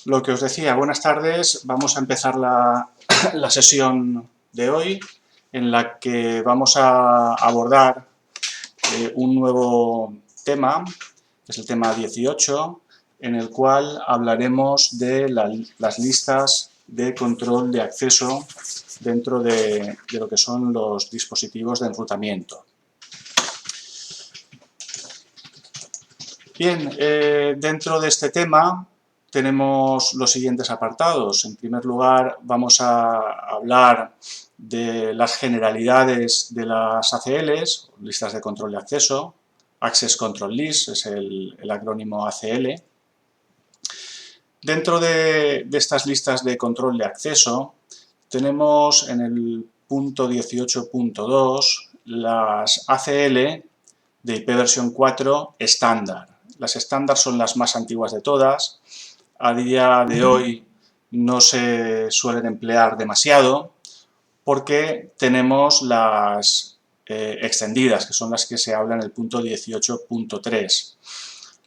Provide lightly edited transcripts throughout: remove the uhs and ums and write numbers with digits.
Lo que os decía, buenas tardes, vamos a empezar la sesión de hoy en la que vamos a abordar un nuevo tema, que es el tema 18, en el cual hablaremos de las listas de control de acceso dentro de lo que son los dispositivos de enrutamiento. Bien, dentro de este tema tenemos los siguientes apartados. En primer lugar, vamos a hablar de las generalidades de las ACLs, listas de control de acceso. Access Control List es el acrónimo ACL. Dentro de estas listas de control de acceso, tenemos en el punto 18.2 las ACL de IP versión 4 estándar. Las estándar son las más antiguas de todas. A día de hoy no se suelen emplear demasiado porque tenemos las extendidas, que son las que se habla en el punto 18.3.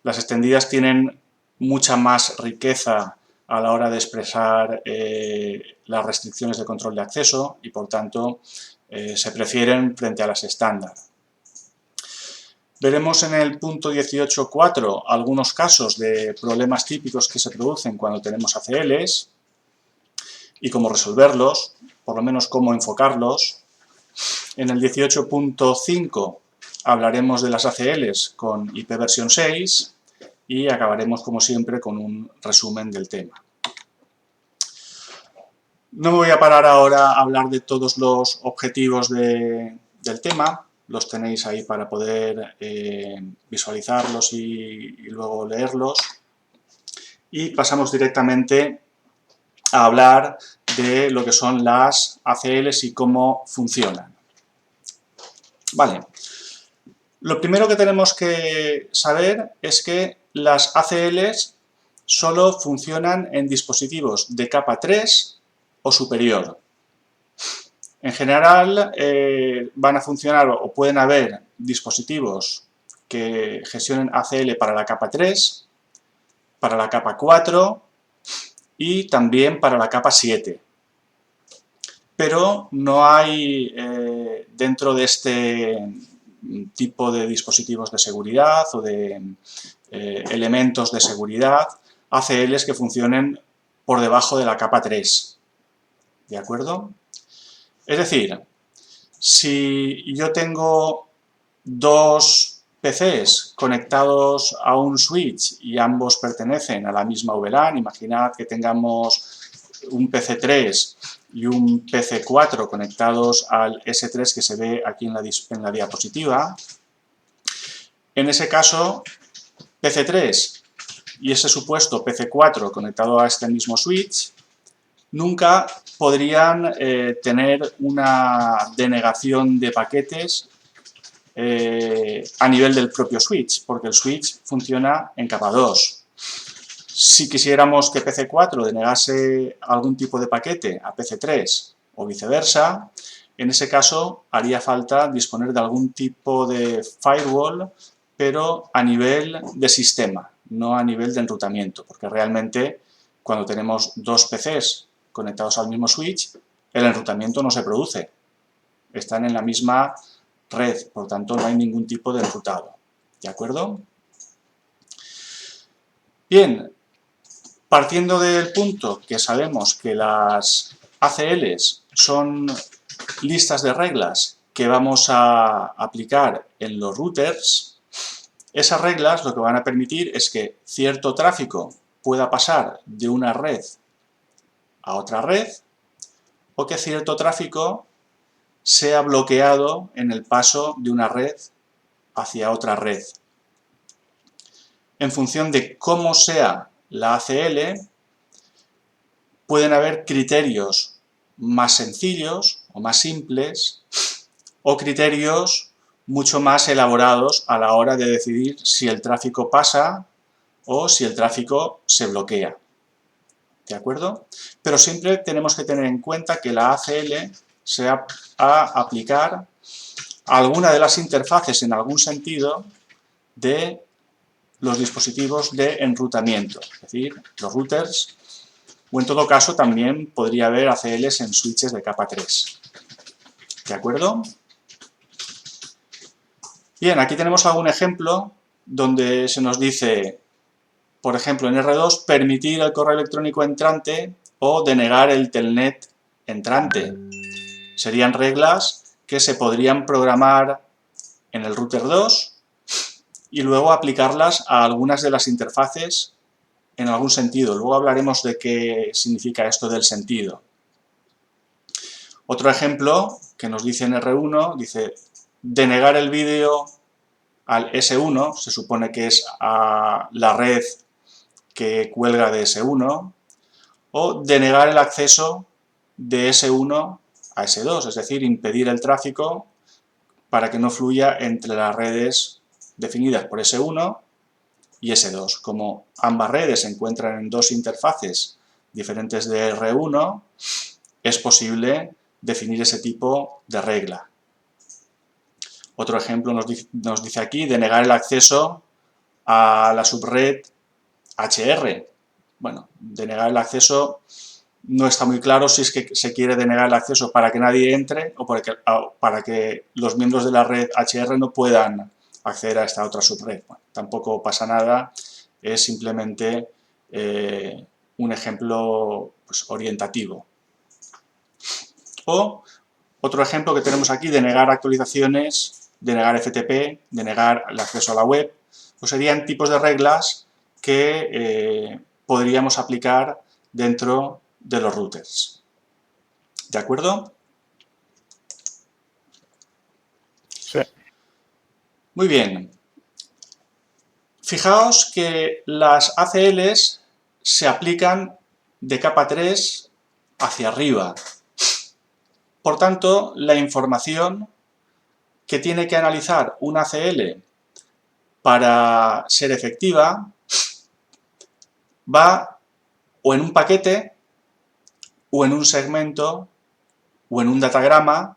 Las extendidas tienen mucha más riqueza a la hora de expresar las restricciones de control de acceso y, por tanto, se prefieren frente a las estándar. Veremos en el punto 18.4 algunos casos de problemas típicos que se producen cuando tenemos ACLs y cómo resolverlos, por lo menos cómo enfocarlos. En el 18.5 hablaremos de las ACLs con IP versión 6 y acabaremos, como siempre, con un resumen del tema. No me voy a parar ahora a hablar de todos los objetivos del tema. Los tenéis ahí para poder visualizarlos y luego leerlos. Y pasamos directamente a hablar de lo que son las ACLs y cómo funcionan. Vale. Lo primero que tenemos que saber es que las ACLs solo funcionan en dispositivos de capa 3 o superior. En general van a funcionar o pueden haber dispositivos que gestionen ACL para la capa 3, para la capa 4 y también para la capa 7. Pero no hay dentro de este tipo de dispositivos de seguridad o de elementos de seguridad ACLs que funcionen por debajo de la capa 3. ¿De acuerdo? Es decir, si yo tengo dos PCs conectados a un switch y ambos pertenecen a la misma VLAN, imaginad que tengamos un PC3 y un PC4 conectados al S3 que se ve aquí en la diapositiva. En ese caso, PC3 y ese supuesto PC4 conectado a este mismo switch nunca podrían tener una denegación de paquetes a nivel del propio switch, porque el switch funciona en capa 2. Si quisiéramos que PC4 denegase algún tipo de paquete a PC3 o viceversa, en ese caso haría falta disponer de algún tipo de firewall, pero a nivel de sistema, no a nivel de enrutamiento, porque realmente cuando tenemos dos PCs conectados al mismo switch, el enrutamiento no se produce. Están en la misma red, por tanto no hay ningún tipo de enrutado. ¿De acuerdo? Bien, partiendo del punto que sabemos que las ACLs son listas de reglas que vamos a aplicar en los routers, esas reglas lo que van a permitir es que cierto tráfico pueda pasar de una red a otra red, o que cierto tráfico sea bloqueado en el paso de una red hacia otra red. En función de cómo sea la ACL, pueden haber criterios más sencillos o más simples, o criterios mucho más elaborados a la hora de decidir si el tráfico pasa o si el tráfico se bloquea. ¿De acuerdo? Pero siempre tenemos que tener en cuenta que la ACL se va a aplicar a alguna de las interfaces en algún sentido de los dispositivos de enrutamiento, es decir, los routers, o en todo caso también podría haber ACLs en switches de capa 3. ¿De acuerdo? Bien, aquí tenemos algún ejemplo donde se nos dice, por ejemplo, en R2, permitir el correo electrónico entrante o denegar el telnet entrante. Serían reglas que se podrían programar en el router 2 y luego aplicarlas a algunas de las interfaces en algún sentido. Luego hablaremos de qué significa esto del sentido. Otro ejemplo que nos dice en R1, dice denegar el vídeo al S1, se supone que es a la red que cuelga de S1, o denegar el acceso de S1 a S2, es decir, impedir el tráfico para que no fluya entre las redes definidas por S1 y S2. Como ambas redes se encuentran en dos interfaces diferentes de R1, es posible definir ese tipo de regla. Otro ejemplo nos dice aquí, denegar el acceso a la subred HR. Bueno, denegar el acceso no está muy claro si es que se quiere denegar el acceso para que nadie entre o para que los miembros de la red HR no puedan acceder a esta otra subred. Bueno, tampoco pasa nada, es simplemente un ejemplo pues, orientativo. O otro ejemplo que tenemos aquí, denegar actualizaciones, denegar FTP, denegar el acceso a la web, pues serían tipos de reglas que podríamos aplicar dentro de los routers. ¿De acuerdo? Sí. Muy bien. Fijaos que las ACLs se aplican de capa 3 hacia arriba. Por tanto, la información que tiene que analizar una ACL para ser efectiva va o en un paquete, o en un segmento, o en un datagrama,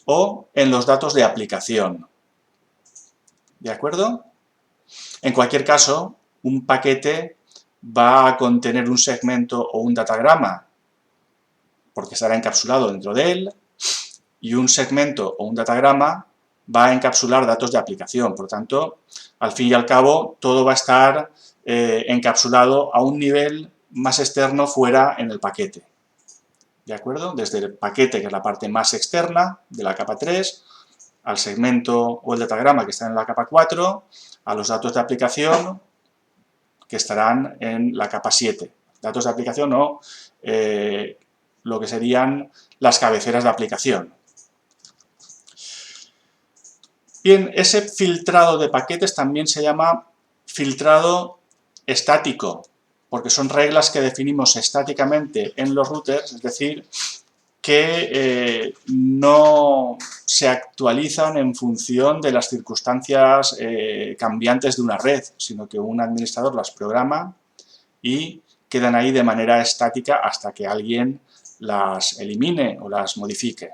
o en los datos de aplicación. ¿De acuerdo? En cualquier caso, un paquete va a contener un segmento o un datagrama, porque estará encapsulado dentro de él, y un segmento o un datagrama va a encapsular datos de aplicación. Por tanto, al fin y al cabo, todo va a estar encapsulado a un nivel más externo fuera en el paquete. ¿De acuerdo? Desde el paquete, que es la parte más externa de la capa 3, al segmento o el datagrama que está en la capa 4, a los datos de aplicación que estarán en la capa 7. Datos de aplicación o lo que serían las cabeceras de aplicación. Bien, ese filtrado de paquetes también se llama filtrado estático, porque son reglas que definimos estáticamente en los routers, es decir, que no se actualizan en función de las circunstancias cambiantes de una red, sino que un administrador las programa y quedan ahí de manera estática hasta que alguien las elimine o las modifique.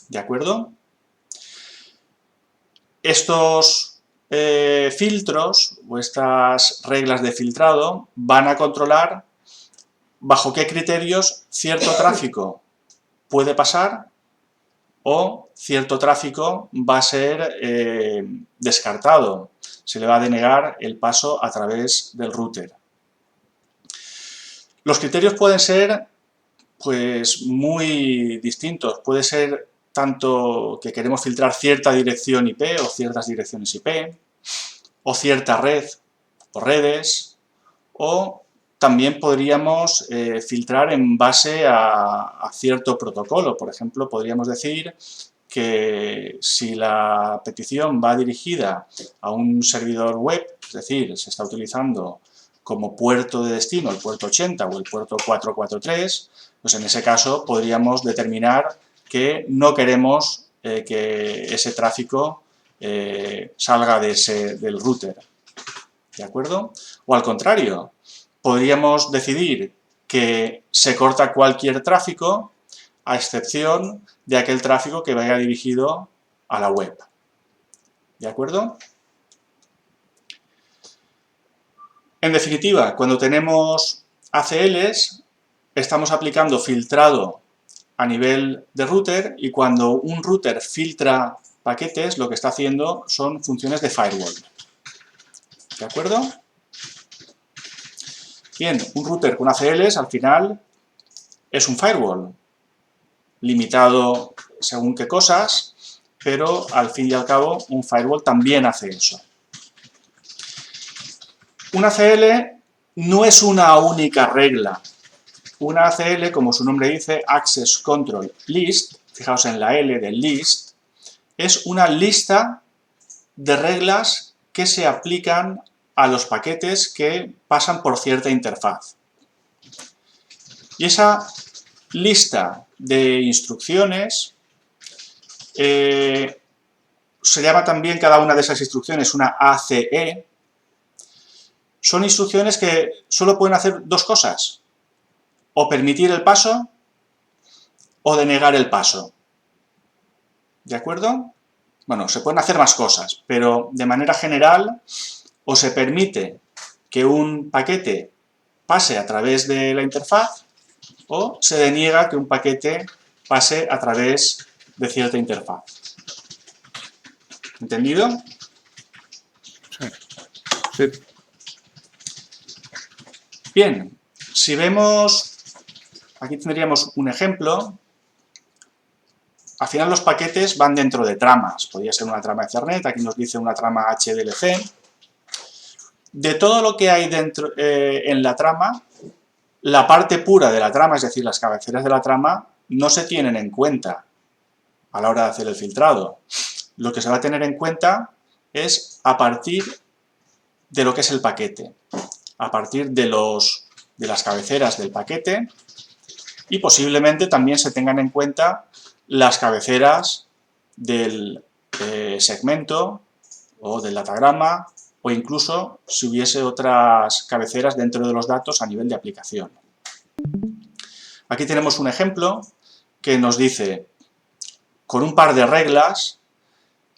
¿De acuerdo? Estos filtros o estas reglas de filtrado van a controlar bajo qué criterios cierto tráfico puede pasar o cierto tráfico va a ser descartado. Se le va a denegar el paso a través del router. Los criterios pueden ser pues, muy distintos. Puede ser tanto que queremos filtrar cierta dirección IP o ciertas direcciones IP, o cierta red o redes, o también podríamos filtrar en base a cierto protocolo. Por ejemplo, podríamos decir que si la petición va dirigida a un servidor web, es decir, se está utilizando como puerto de destino el puerto 80 o el puerto 443, pues en ese caso podríamos determinar que no queremos que ese tráfico salga del router. ¿De acuerdo? O al contrario, podríamos decidir que se corta cualquier tráfico a excepción de aquel tráfico que vaya dirigido a la web. ¿De acuerdo? En definitiva, cuando tenemos ACLs, estamos aplicando filtrado a nivel de router, y cuando un router filtra paquetes, lo que está haciendo son funciones de firewall. ¿De acuerdo? Bien, un router con ACLs al final es un firewall, limitado según qué cosas, pero al fin y al cabo un firewall también hace eso. Una ACL no es una única regla. Una ACL, como su nombre dice, Access Control List, fijaos en la L del list, es una lista de reglas que se aplican a los paquetes que pasan por cierta interfaz. Y esa lista de instrucciones se llama también cada una de esas instrucciones una ACE. Son instrucciones que solo pueden hacer dos cosas: o permitir el paso o denegar el paso. ¿De acuerdo? Bueno, se pueden hacer más cosas, pero de manera general o se permite que un paquete pase a través de la interfaz o se deniega que un paquete pase a través de cierta interfaz. ¿Entendido? Sí. Sí. Bien, si vemos, aquí tendríamos un ejemplo. Al final los paquetes van dentro de tramas. Podría ser una trama Ethernet, aquí nos dice una trama HDLC. De todo lo que hay dentro en la trama, la parte pura de la trama, es decir, las cabeceras de la trama, no se tienen en cuenta a la hora de hacer el filtrado. Lo que se va a tener en cuenta es a partir de lo que es el paquete, a partir de las cabeceras del paquete, y posiblemente también se tengan en cuenta las cabeceras del segmento o del datagrama, o incluso si hubiese otras cabeceras dentro de los datos a nivel de aplicación. Aquí tenemos un ejemplo que nos dice, con un par de reglas,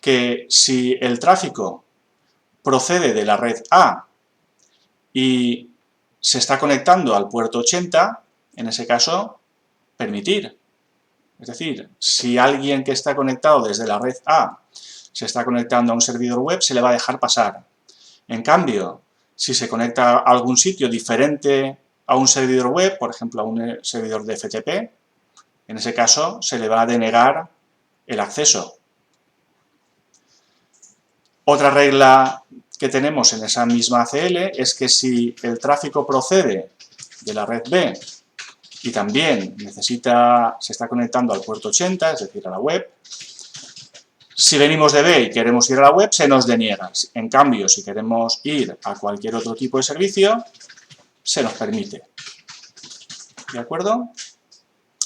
que si el tráfico procede de la red A y se está conectando al puerto 80, en ese caso, permitir. Es decir, si alguien que está conectado desde la red A se está conectando a un servidor web, se le va a dejar pasar. En cambio, si se conecta a algún sitio diferente a un servidor web, por ejemplo a un servidor de FTP, en ese caso se le va a denegar el acceso. Otra regla que tenemos en esa misma ACL es que si el tráfico procede de la red B y también se está conectando al puerto 80, es decir, a la web, si venimos de B y queremos ir a la web, se nos deniega. En cambio, si queremos ir a cualquier otro tipo de servicio, se nos permite. ¿De acuerdo?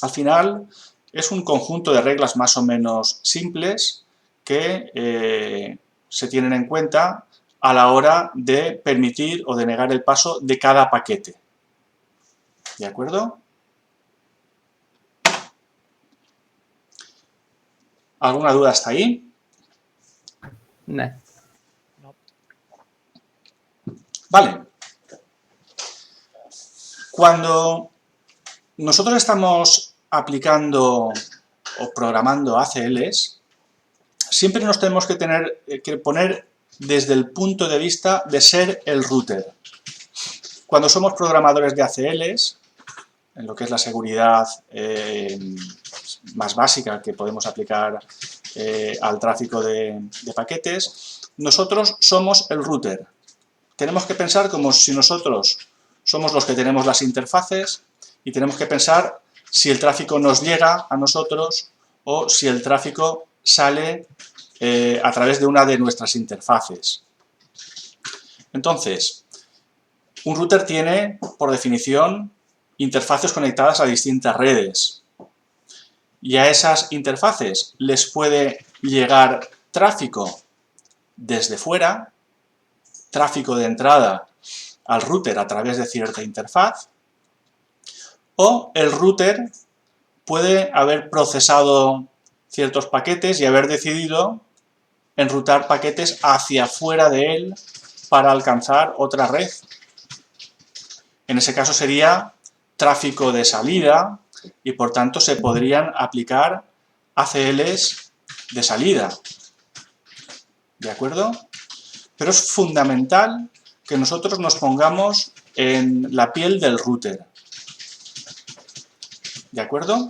Al final, es un conjunto de reglas más o menos simples que se tienen en cuenta a la hora de permitir o denegar el paso de cada paquete. ¿De acuerdo? ¿Alguna duda hasta ahí? No. Vale. Cuando nosotros estamos aplicando o programando ACLs, siempre nos tenemos que poner desde el punto de vista de ser el router. Cuando somos programadores de ACLs, en lo que es la seguridad más básica que podemos aplicar al tráfico de paquetes, nosotros somos el router. Tenemos que pensar como si nosotros somos los que tenemos las interfaces y tenemos que pensar si el tráfico nos llega a nosotros o si el tráfico sale a través de una de nuestras interfaces. Entonces, un router tiene, por definición, interfaces conectadas a distintas redes. Y a esas interfaces les puede llegar tráfico desde fuera, tráfico de entrada al router a través de cierta interfaz, o el router puede haber procesado ciertos paquetes y haber decidido enrutar paquetes hacia fuera de él para alcanzar otra red En ese caso sería tráfico de salida y por tanto se podrían aplicar ACLs de salida. ¿De acuerdo? Pero es fundamental que nosotros nos pongamos en la piel del router. ¿De acuerdo?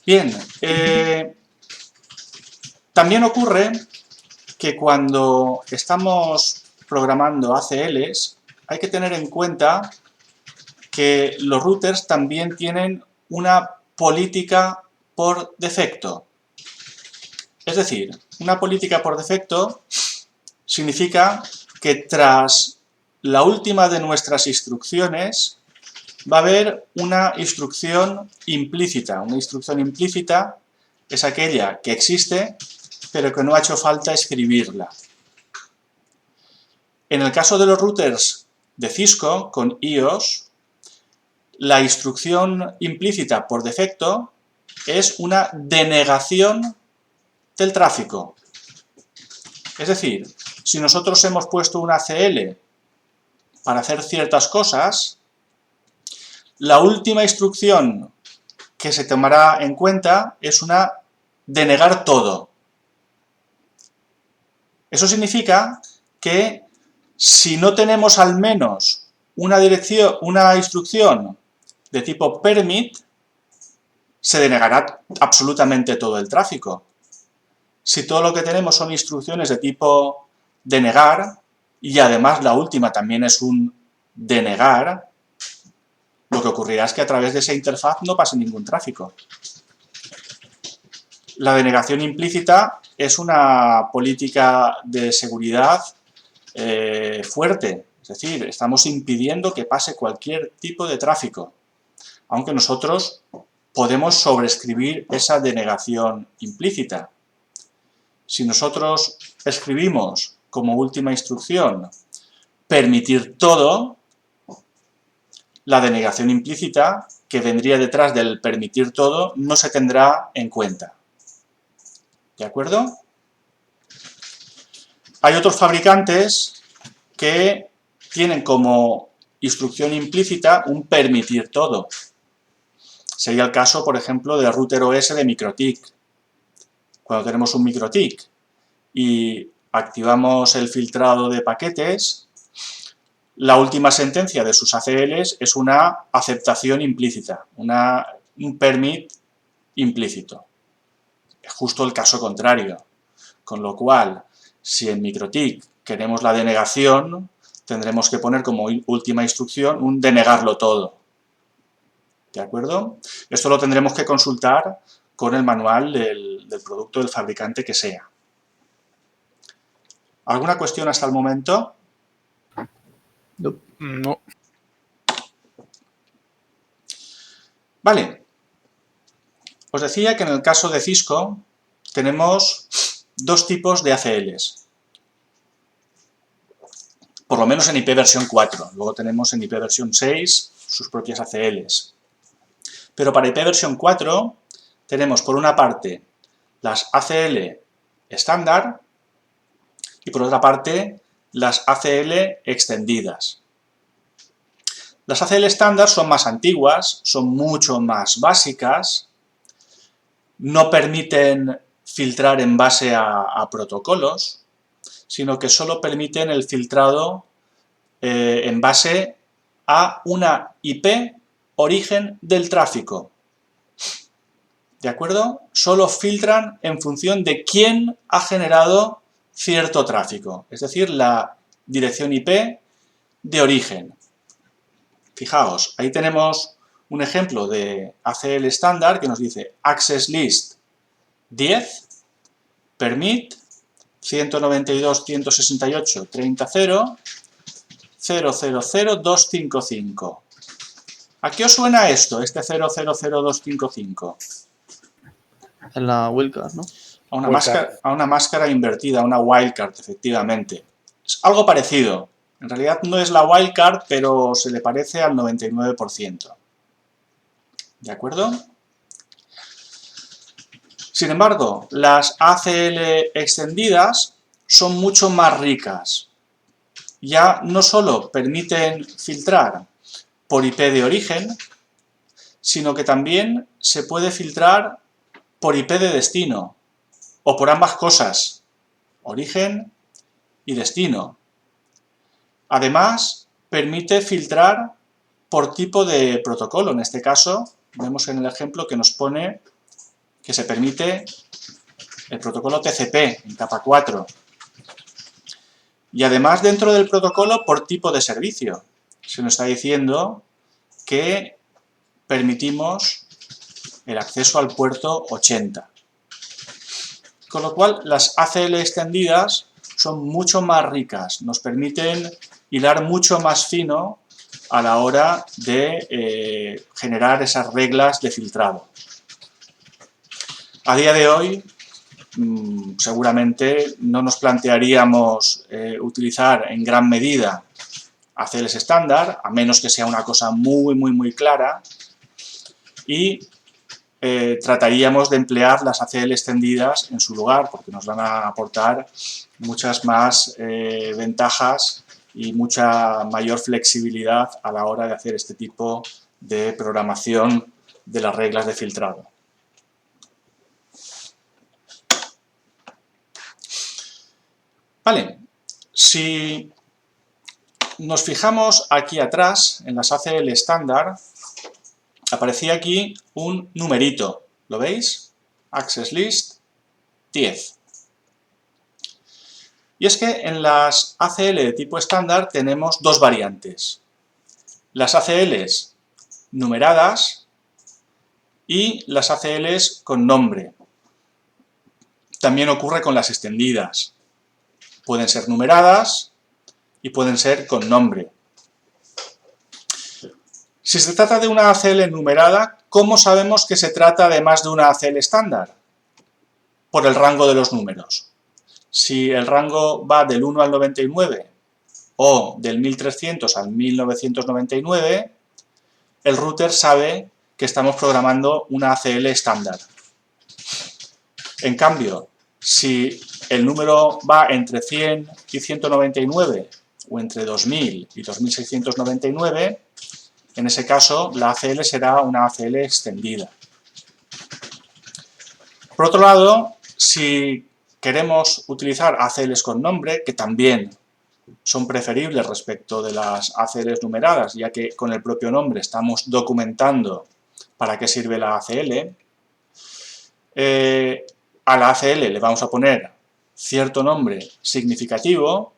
Bien, también ocurre que cuando estamos programando ACLs hay que tener en cuenta que los routers también tienen una política por defecto. Es decir, una política por defecto significa que tras la última de nuestras instrucciones va a haber una instrucción implícita. Una instrucción implícita es aquella que existe, pero que no ha hecho falta escribirla. En el caso de los routers de Cisco, con iOS, la instrucción implícita por defecto es una denegación del tráfico. Es decir, si nosotros hemos puesto una ACL para hacer ciertas cosas, la última instrucción que se tomará en cuenta es una denegar todo. Eso significa que si no tenemos al menos una instrucción de tipo permit, se denegará absolutamente todo el tráfico. Si todo lo que tenemos son instrucciones de tipo denegar, y además la última también es un denegar, lo que ocurrirá es que a través de esa interfaz no pase ningún tráfico. La denegación implícita es una política de seguridad fuerte, es decir, estamos impidiendo que pase cualquier tipo de tráfico, aunque nosotros podemos sobreescribir esa denegación implícita. Si nosotros escribimos como última instrucción permitir todo, la denegación implícita que vendría detrás del permitir todo no se tendrá en cuenta. ¿De acuerdo? Hay otros fabricantes que tienen como instrucción implícita un permitir todo. Sería el caso, por ejemplo, del router OS de MikroTik. Cuando tenemos un MikroTik y activamos el filtrado de paquetes, la última sentencia de sus ACLs es una aceptación implícita, un permit implícito. Es justo el caso contrario. Con lo cual, si en MikroTik queremos la denegación, tendremos que poner como última instrucción un denegarlo todo. ¿De acuerdo? Esto lo tendremos que consultar con el manual del producto del fabricante que sea. ¿Alguna cuestión hasta el momento? No. Vale. Os decía que en el caso de Cisco tenemos dos tipos de ACLs. Por lo menos en IP versión 4. Luego tenemos en IP versión 6 sus propias ACLs. Pero para IP versión 4 tenemos por una parte las ACL estándar y por otra parte las ACL extendidas. Las ACL estándar son más antiguas, son mucho más básicas, no permiten filtrar en base a protocolos, sino que solo permiten el filtrado en base a una IP origen del tráfico. ¿De acuerdo? Solo filtran en función de quién ha generado cierto tráfico, es decir, la dirección IP de origen. Fijaos, ahí tenemos un ejemplo de ACL estándar que nos dice access list 10, permit 192.168.30.000.255. ¿A qué os suena esto, este 000.255? En la wildcard, ¿no? A una máscara invertida, a una wildcard, efectivamente. Es algo parecido. En realidad no es la wildcard, pero se le parece al 99%. ¿De acuerdo? Sin embargo, las ACL extendidas son mucho más ricas ya no solo permiten filtrar por IP de origen, sino que también se puede filtrar por IP de destino, o por ambas cosas, origen y destino. Además, permite filtrar por tipo de protocolo. En este caso, vemos en el ejemplo que nos pone que se permite el protocolo TCP en capa 4. Y además, dentro del protocolo, por tipo de servicio. Se nos está diciendo que permitimos el acceso al puerto 80. Con lo cual, las ACL extendidas son mucho más ricas, nos permiten hilar mucho más fino a la hora de generar esas reglas de filtrado. A día de hoy, seguramente no nos plantearíamos utilizar en gran medida ACLs estándar, a menos que sea una cosa muy clara, y trataríamos de emplear las ACL extendidas en su lugar, porque nos van a aportar muchas más ventajas y mucha mayor flexibilidad a la hora de hacer este tipo de programación de las reglas de filtrado. Vale, si nos fijamos aquí atrás, en las ACL estándar, aparecía aquí un numerito, ¿lo veis? Access List 10. Y es que en las ACL de tipo estándar tenemos dos variantes. Las ACLs numeradas y las ACLs con nombre. También ocurre con las extendidas. Pueden ser numeradas y pueden ser con nombre. Si se trata de una ACL numerada, ¿cómo sabemos que se trata además de una ACL estándar? Por el rango de los números. Si el rango va del 1 al 99 o del 1300 al 1999, el router sabe que estamos programando una ACL estándar. En cambio, si el número va entre 100 y 199 o entre 2000 y 2699, en ese caso la ACL será una ACL extendida. Por otro lado, si queremos utilizar ACLs con nombre, que también son preferibles respecto de las ACLs numeradas, ya que con el propio nombre estamos documentando para qué sirve la ACL, a la ACL le vamos a poner cierto nombre significativo,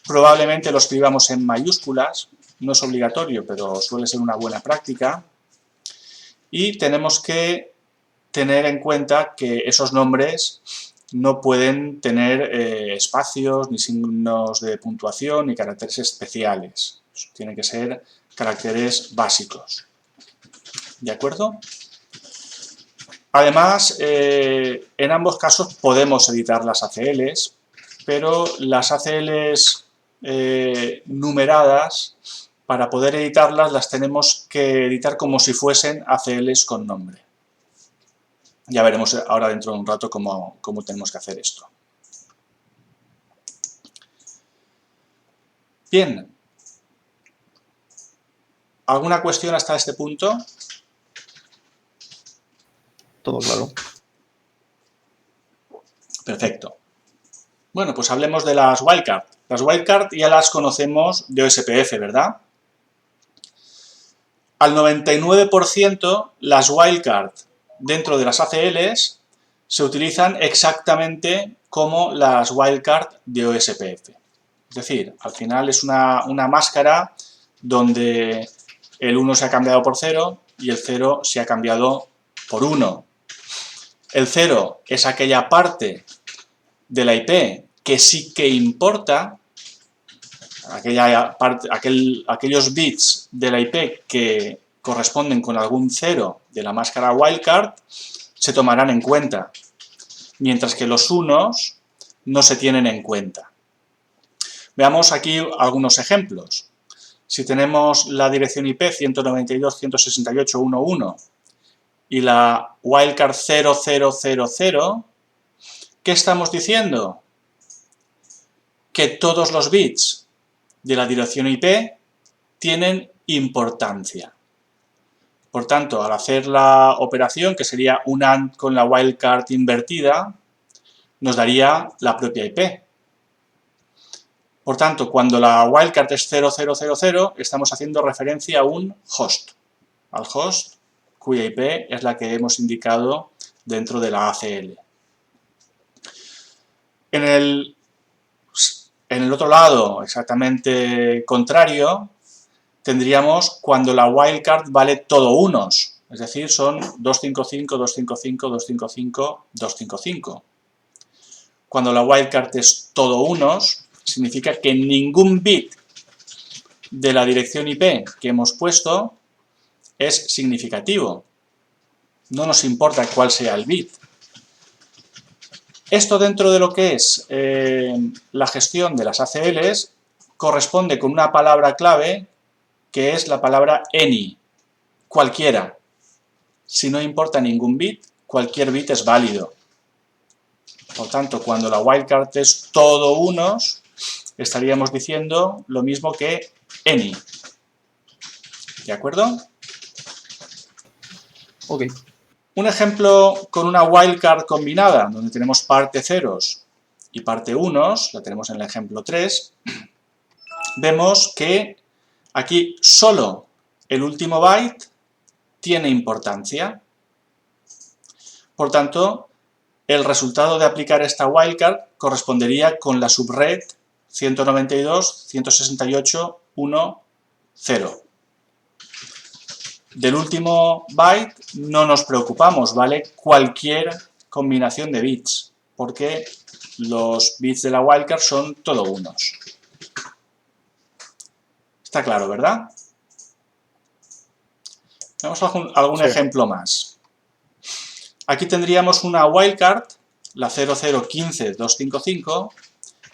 probablemente lo escribamos en mayúsculas, no es obligatorio, pero suele ser una buena práctica, y tenemos que tener en cuenta que esos nombres no pueden tener espacios, ni signos de puntuación, ni caracteres especiales. Tienen que ser caracteres básicos. ¿De acuerdo? Además, en ambos casos podemos editar las ACLs, pero las ACLs numeradas, para poder editarlas, las tenemos que editar como si fuesen ACLs con nombre. Ya veremos ahora dentro de un rato cómo tenemos que hacer esto. Bien. ¿Alguna cuestión hasta este punto? Todo claro. Perfecto. Bueno, pues hablemos de las wildcard. Las wildcard ya las conocemos de OSPF, ¿verdad? Al 99% las wildcard dentro de las ACLs se utilizan exactamente como las wildcard de OSPF. Es decir, al final es una máscara donde el 1 se ha cambiado por 0 y el 0 se ha cambiado por 1. El 0 es aquella parte de la IP que sí que importa, aquellos bits de la IP que corresponden con algún 0 de la máscara wildcard se tomarán en cuenta, mientras que los unos no se tienen en cuenta. Veamos aquí algunos ejemplos. Si tenemos la dirección IP 192.168.1.1 y la wildcard 0000, ¿qué estamos diciendo? Que todos los bits de la dirección IP tienen importancia. Por tanto, al hacer la operación, que sería un AND con la wildcard invertida, nos daría la propia IP. Por tanto, cuando la wildcard es 0000, estamos haciendo referencia a un host, al host cuya IP es la que hemos indicado dentro de la ACL. En el otro lado, exactamente contrario, tendríamos cuando la wildcard vale todo unos, es decir, son 255, 255, 255, 255. Cuando la wildcard es todo unos, significa que ningún bit de la dirección IP que hemos puesto es significativo. No nos importa cuál sea el bit. Esto dentro de lo que es la gestión de las ACLs corresponde con una palabra clave que es la palabra any, cualquiera. Si no importa ningún bit, cualquier bit es válido. Por tanto, cuando la wildcard es todo unos, estaríamos diciendo lo mismo que any. ¿De acuerdo? Ok. Un ejemplo con una wildcard combinada, donde tenemos parte ceros y parte unos, la tenemos en el ejemplo 3, vemos que aquí solo el último byte tiene importancia. Por tanto, el resultado de aplicar esta wildcard correspondería con la subred 192.168.1.0. Del último byte no nos preocupamos, ¿vale? Cualquier combinación de bits, porque los bits de la wildcard son todo unos. Está claro, ¿verdad? Vamos a algún ejemplo más. Aquí tendríamos una wildcard, la 0015255,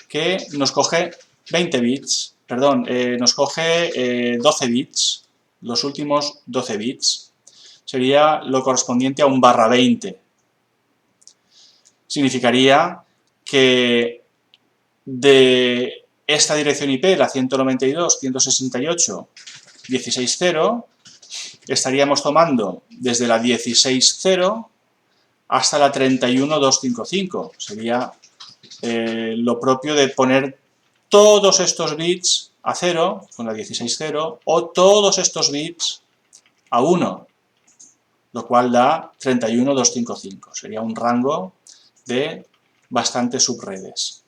que nos coge 20 bits, perdón, nos coge 12 bits. Los últimos 12 bits. Sería lo correspondiente a un /20. Significaría que de esta dirección IP, la 192.168.16.0, estaríamos tomando desde la 16.0 hasta la 31.255. Sería lo propio de poner todos estos bits a 0, con la 16.0, o todos estos bits a 1, lo cual da 31.255. Sería un rango de bastantes subredes.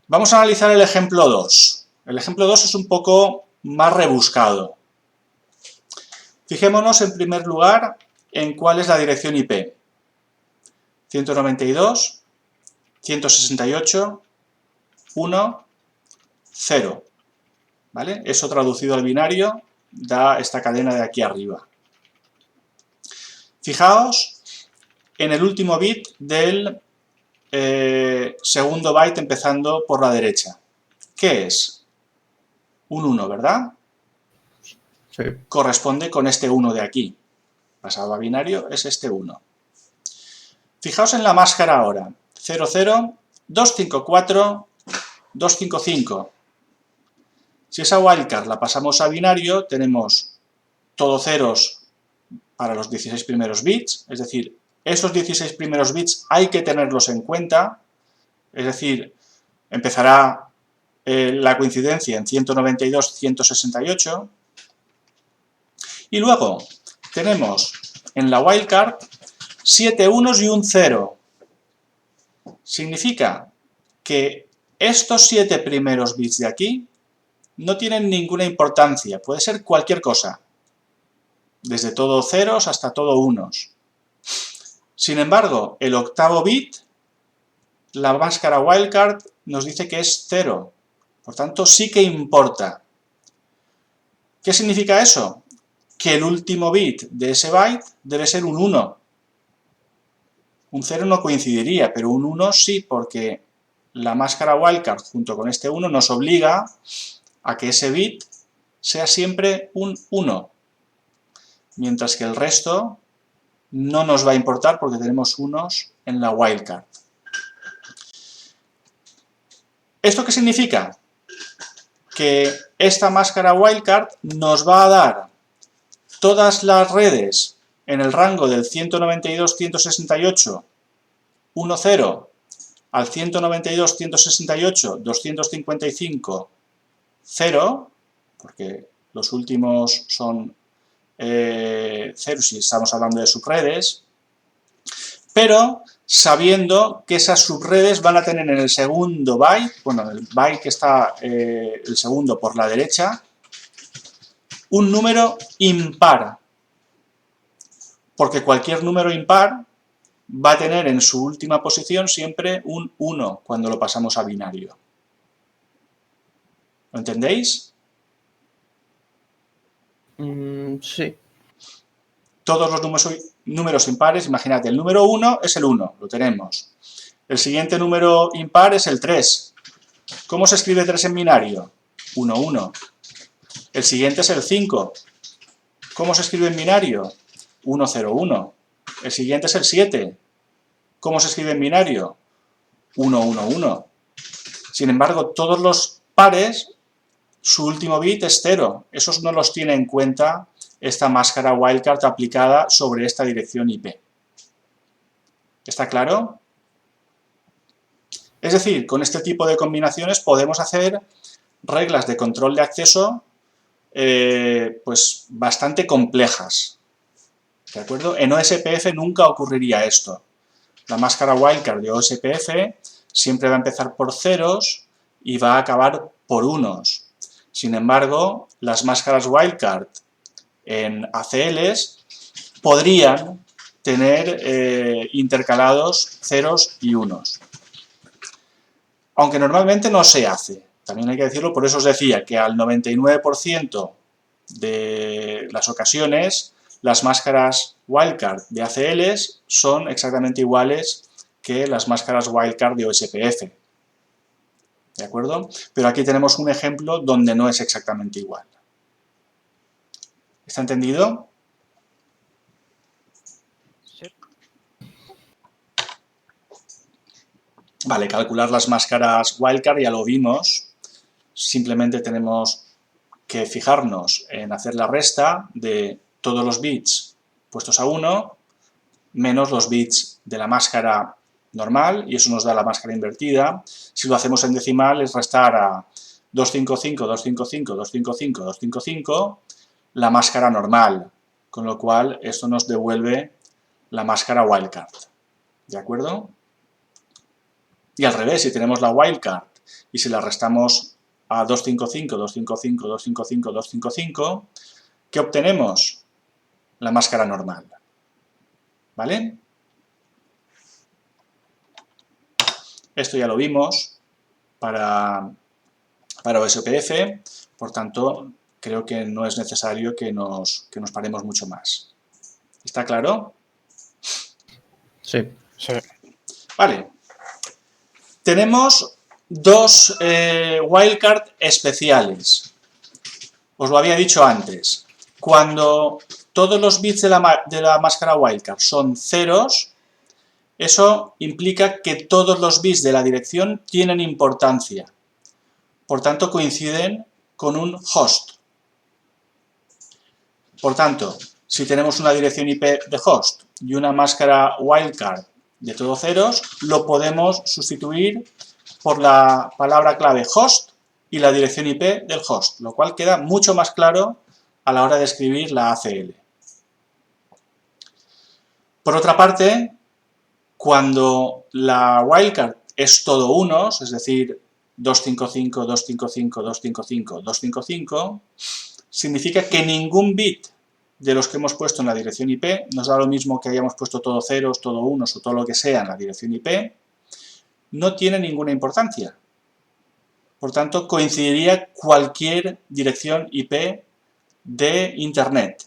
Vamos a analizar el ejemplo 2. El ejemplo 2 es un poco más rebuscado. Fijémonos en primer lugar en cuál es la dirección IP. 192.168.1.0. ¿Vale? Eso traducido al binario da esta cadena de aquí arriba. Fijaos en el último bit del segundo byte empezando por la derecha. ¿Qué es? Un 1, ¿verdad? Sí. Corresponde con este 1 de aquí. Pasado a binario es este 1. Fijaos en la máscara ahora. 00, 254, 255. Si esa wildcard la pasamos a binario, tenemos todo ceros para los 16 primeros bits, es decir, esos 16 primeros bits hay que tenerlos en cuenta, es decir, empezará la coincidencia en 192.168, y luego tenemos en la wildcard 7 unos y un 0. Significa que estos 7 primeros bits de aquí no tienen ninguna importancia, puede ser cualquier cosa, desde todo ceros hasta todo unos. Sin embargo, el octavo bit, la máscara wildcard nos dice que es 0, por tanto sí que importa. ¿Qué significa eso? Que el último bit de ese byte debe ser un 1. Un 0 no coincidiría, pero un 1 sí, porque la máscara wildcard junto con este 1 nos obliga a que ese bit sea siempre un 1, mientras que el resto no nos va a importar porque tenemos unos en la wildcard. ¿Esto qué significa? Que esta máscara wildcard nos va a dar todas las redes en el rango del 192.168.1.0 al 192.168.255.0, porque los últimos son ceros si estamos hablando de subredes, pero sabiendo que esas subredes van a tener en el segundo byte, bueno, el byte que está el segundo por la derecha, un número impar, porque cualquier número impar va a tener en su última posición siempre un 1 cuando lo pasamos a binario. ¿Lo entendéis? Sí. Todos los números impares, imagínate, el número 1 es el 1, lo tenemos. El siguiente número impar es el 3. ¿Cómo se escribe 3 en binario? 1, 1. El siguiente es el 5. ¿Cómo se escribe en binario? 1, 0, 1. El siguiente es el 7. ¿Cómo se escribe en binario? 1, 1, 1. Sin embargo, todos los pares, su último bit es 0. Esos no los tiene en cuenta esta máscara wildcard aplicada sobre esta dirección IP. ¿Está claro? Es decir, con este tipo de combinaciones podemos hacer reglas de control de acceso pues bastante complejas. ¿De acuerdo? En OSPF nunca ocurriría esto. La máscara wildcard de OSPF siempre va a empezar por ceros y va a acabar por unos. Sin embargo, las máscaras wildcard en ACLs podrían tener intercalados ceros y unos. Aunque normalmente no se hace, también hay que decirlo, por eso os decía que al 99% de las ocasiones las máscaras wildcard de ACLs son exactamente iguales que las máscaras wildcard de OSPF. ¿De acuerdo? Pero aquí tenemos un ejemplo donde no es exactamente igual. ¿Está entendido? Sí. Vale, calcular las máscaras wildcard ya lo vimos. Simplemente tenemos que fijarnos en hacer la resta de todos los bits puestos a 1 menos los bits de la máscara normal, y eso nos da la máscara invertida. Si lo hacemos en decimal es restar a 255, 255, 255, 255 la máscara normal, con lo cual esto nos devuelve la máscara wildcard. ¿De acuerdo? Y al revés, si tenemos la wildcard y si la restamos a 255, 255, 255, 255, ¿qué obtenemos? La máscara normal. ¿Vale? Esto ya lo vimos para OSPF, por tanto, creo que no es necesario que nos paremos mucho más. ¿Está claro? Sí. Sí. Vale. Tenemos dos wildcard especiales. Os lo había dicho antes. Cuando todos los bits de la máscara wildcard son ceros, eso implica que todos los bits de la dirección tienen importancia. Por tanto, coinciden con un host. Por tanto, si tenemos una dirección IP de host y una máscara wildcard de todo ceros, lo podemos sustituir por la palabra clave host y la dirección IP del host, lo cual queda mucho más claro a la hora de escribir la ACL. Por otra parte, cuando la wildcard es todo unos, es decir, 255, 255, 255, 255, significa que ningún bit de los que hemos puesto en la dirección IP, nos da lo mismo que hayamos puesto todo ceros, todo unos o todo lo que sea en la dirección IP, no tiene ninguna importancia. Por tanto, coincidiría cualquier dirección IP de Internet.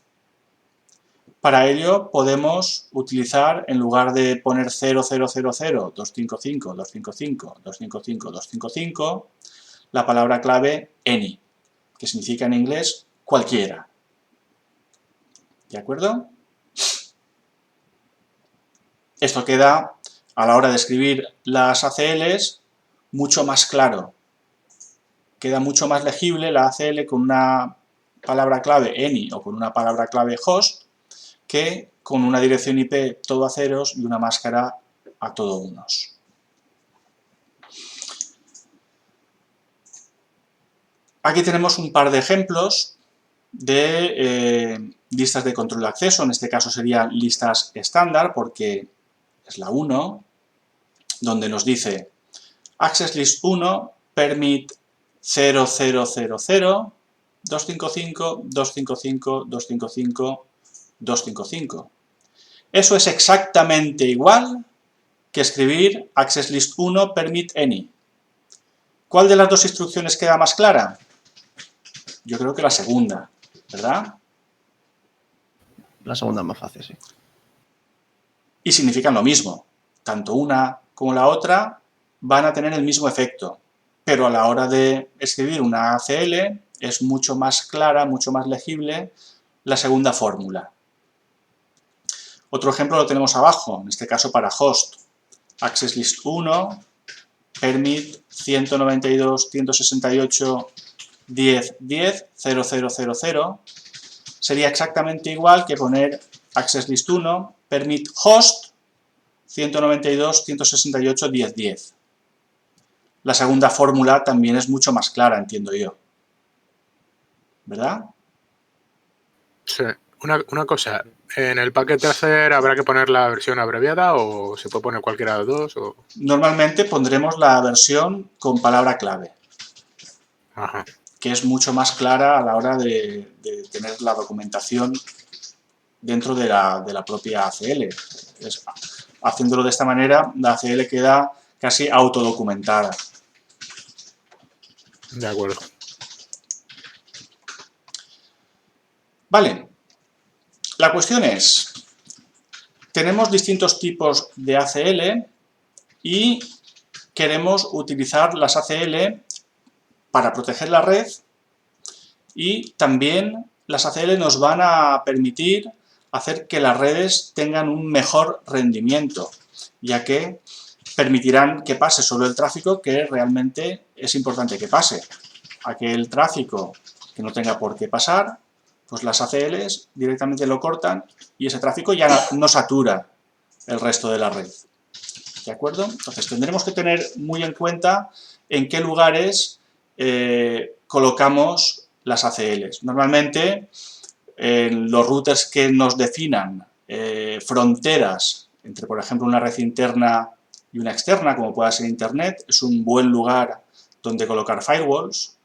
Para ello podemos utilizar, en lugar de poner 0000, 255, 255, 255, 255, la palabra clave any, que significa en inglés cualquiera. ¿De acuerdo? Esto queda, a la hora de escribir las ACLs, mucho más claro, queda mucho más legible la ACL con una palabra clave any o con una palabra clave host que con una dirección IP todo a ceros y una máscara a todo unos. Aquí tenemos un par de ejemplos de listas de control de acceso. En este caso serían listas estándar porque es la 1, donde nos dice Access List 1 permit 0000 255 255 255 255. Eso es exactamente igual que escribir Access List 1 permit any. ¿Cuál de las dos instrucciones queda más clara? Yo creo que la segunda, ¿verdad? La segunda es más fácil, sí. Y significan lo mismo. Tanto una como la otra van a tener el mismo efecto, pero a la hora de escribir una ACL es mucho más clara, mucho más legible la segunda fórmula. Otro ejemplo lo tenemos abajo, en este caso para host. Access List 1 permit 192.168.10.10.0000 sería exactamente igual que poner Access List 1 permit host 192.168.10.10. La segunda fórmula también es mucho más clara, entiendo yo. ¿Verdad? Sí. Una cosa, ¿en el paquete tracer habrá que poner la versión abreviada o se puede poner cualquiera de dos? O... Normalmente pondremos la versión con palabra clave, Ajá. que es mucho más clara a la hora de tener la documentación dentro de la propia ACL. Haciéndolo de esta manera, la ACL queda casi autodocumentada. De acuerdo. Vale. La cuestión es, tenemos distintos tipos de ACL y queremos utilizar las ACL para proteger la red y también las ACL nos van a permitir hacer que las redes tengan un mejor rendimiento, ya que permitirán que pase solo el tráfico que realmente es importante que pase. Aquel tráfico que no tenga por qué pasar, pues las ACLs directamente lo cortan y ese tráfico ya no satura el resto de la red. ¿De acuerdo? Entonces tendremos que tener muy en cuenta en qué lugares colocamos las ACLs. Normalmente en los routers que nos definan fronteras entre, por ejemplo, una red interna y una externa, como pueda ser Internet, es un buen lugar donde colocar firewalls.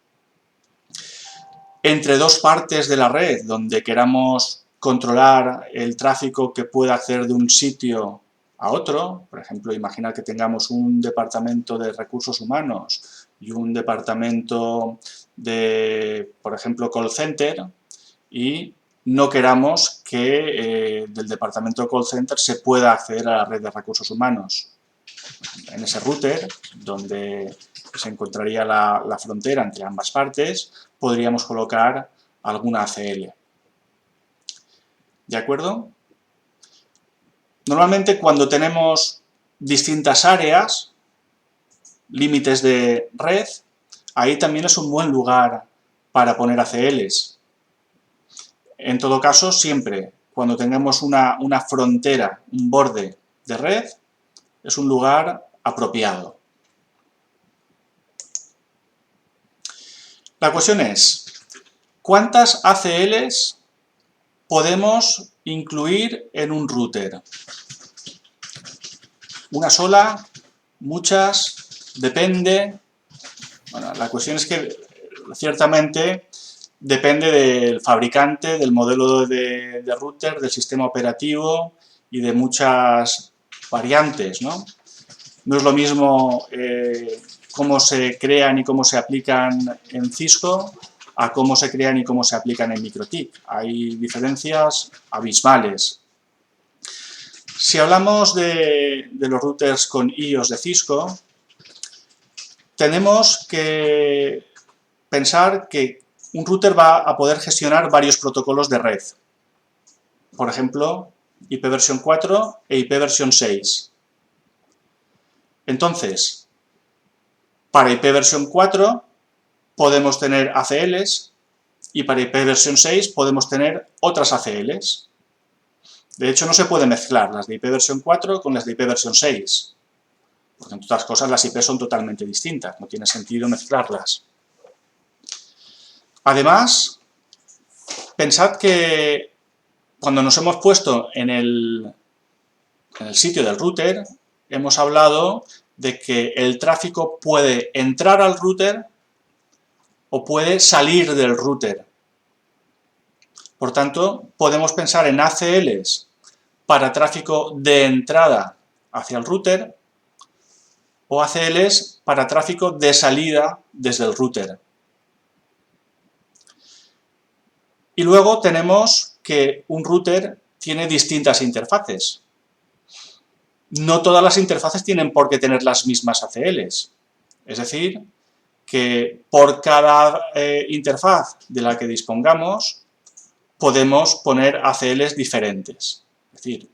Entre dos partes de la red donde queramos controlar el tráfico que pueda acceder de un sitio a otro, por ejemplo, imaginar que tengamos un departamento de recursos humanos y un departamento de, por ejemplo, call center, y no queramos que del departamento de call center se pueda acceder a la red de recursos humanos. En ese router, donde se encontraría la frontera entre ambas partes, podríamos colocar alguna ACL. ¿De acuerdo? Normalmente cuando tenemos distintas áreas, límites de red, ahí también es un buen lugar para poner ACLs. En todo caso, siempre cuando tengamos una frontera, un borde de red, es un lugar apropiado. La cuestión es, ¿cuántas ACLs podemos incluir en un router? ¿Una sola? ¿Muchas? ¿Depende? Bueno, la cuestión es que ciertamente depende del fabricante, del modelo de router, del sistema operativo y de muchas variantes, ¿no? No es lo mismo cómo se crean y cómo se aplican en Cisco a cómo se crean y cómo se aplican en MikroTik. Hay diferencias abismales. Si hablamos de los routers con iOS de Cisco, tenemos que pensar que un router va a poder gestionar varios protocolos de red. Por ejemplo, IPv4 e IPv6. Entonces, para IPv4 podemos tener ACLs y para IP versión 6 podemos tener otras ACLs. De hecho, no se puede mezclar las de IP versión 4 con las de IP versión 6. Porque, entre otras cosas, las IP son totalmente distintas. No tiene sentido mezclarlas. Además, pensad que cuando nos hemos puesto en el sitio del router, hemos hablado de que el tráfico puede entrar al router o puede salir del router. Por tanto, podemos pensar en ACLs para tráfico de entrada hacia el router o ACLs para tráfico de salida desde el router. Y luego tenemos que un router tiene distintas interfaces. No todas las interfaces tienen por qué tener las mismas ACLs. Es decir, que por cada interfaz de la que dispongamos podemos poner ACLs diferentes. Es decir,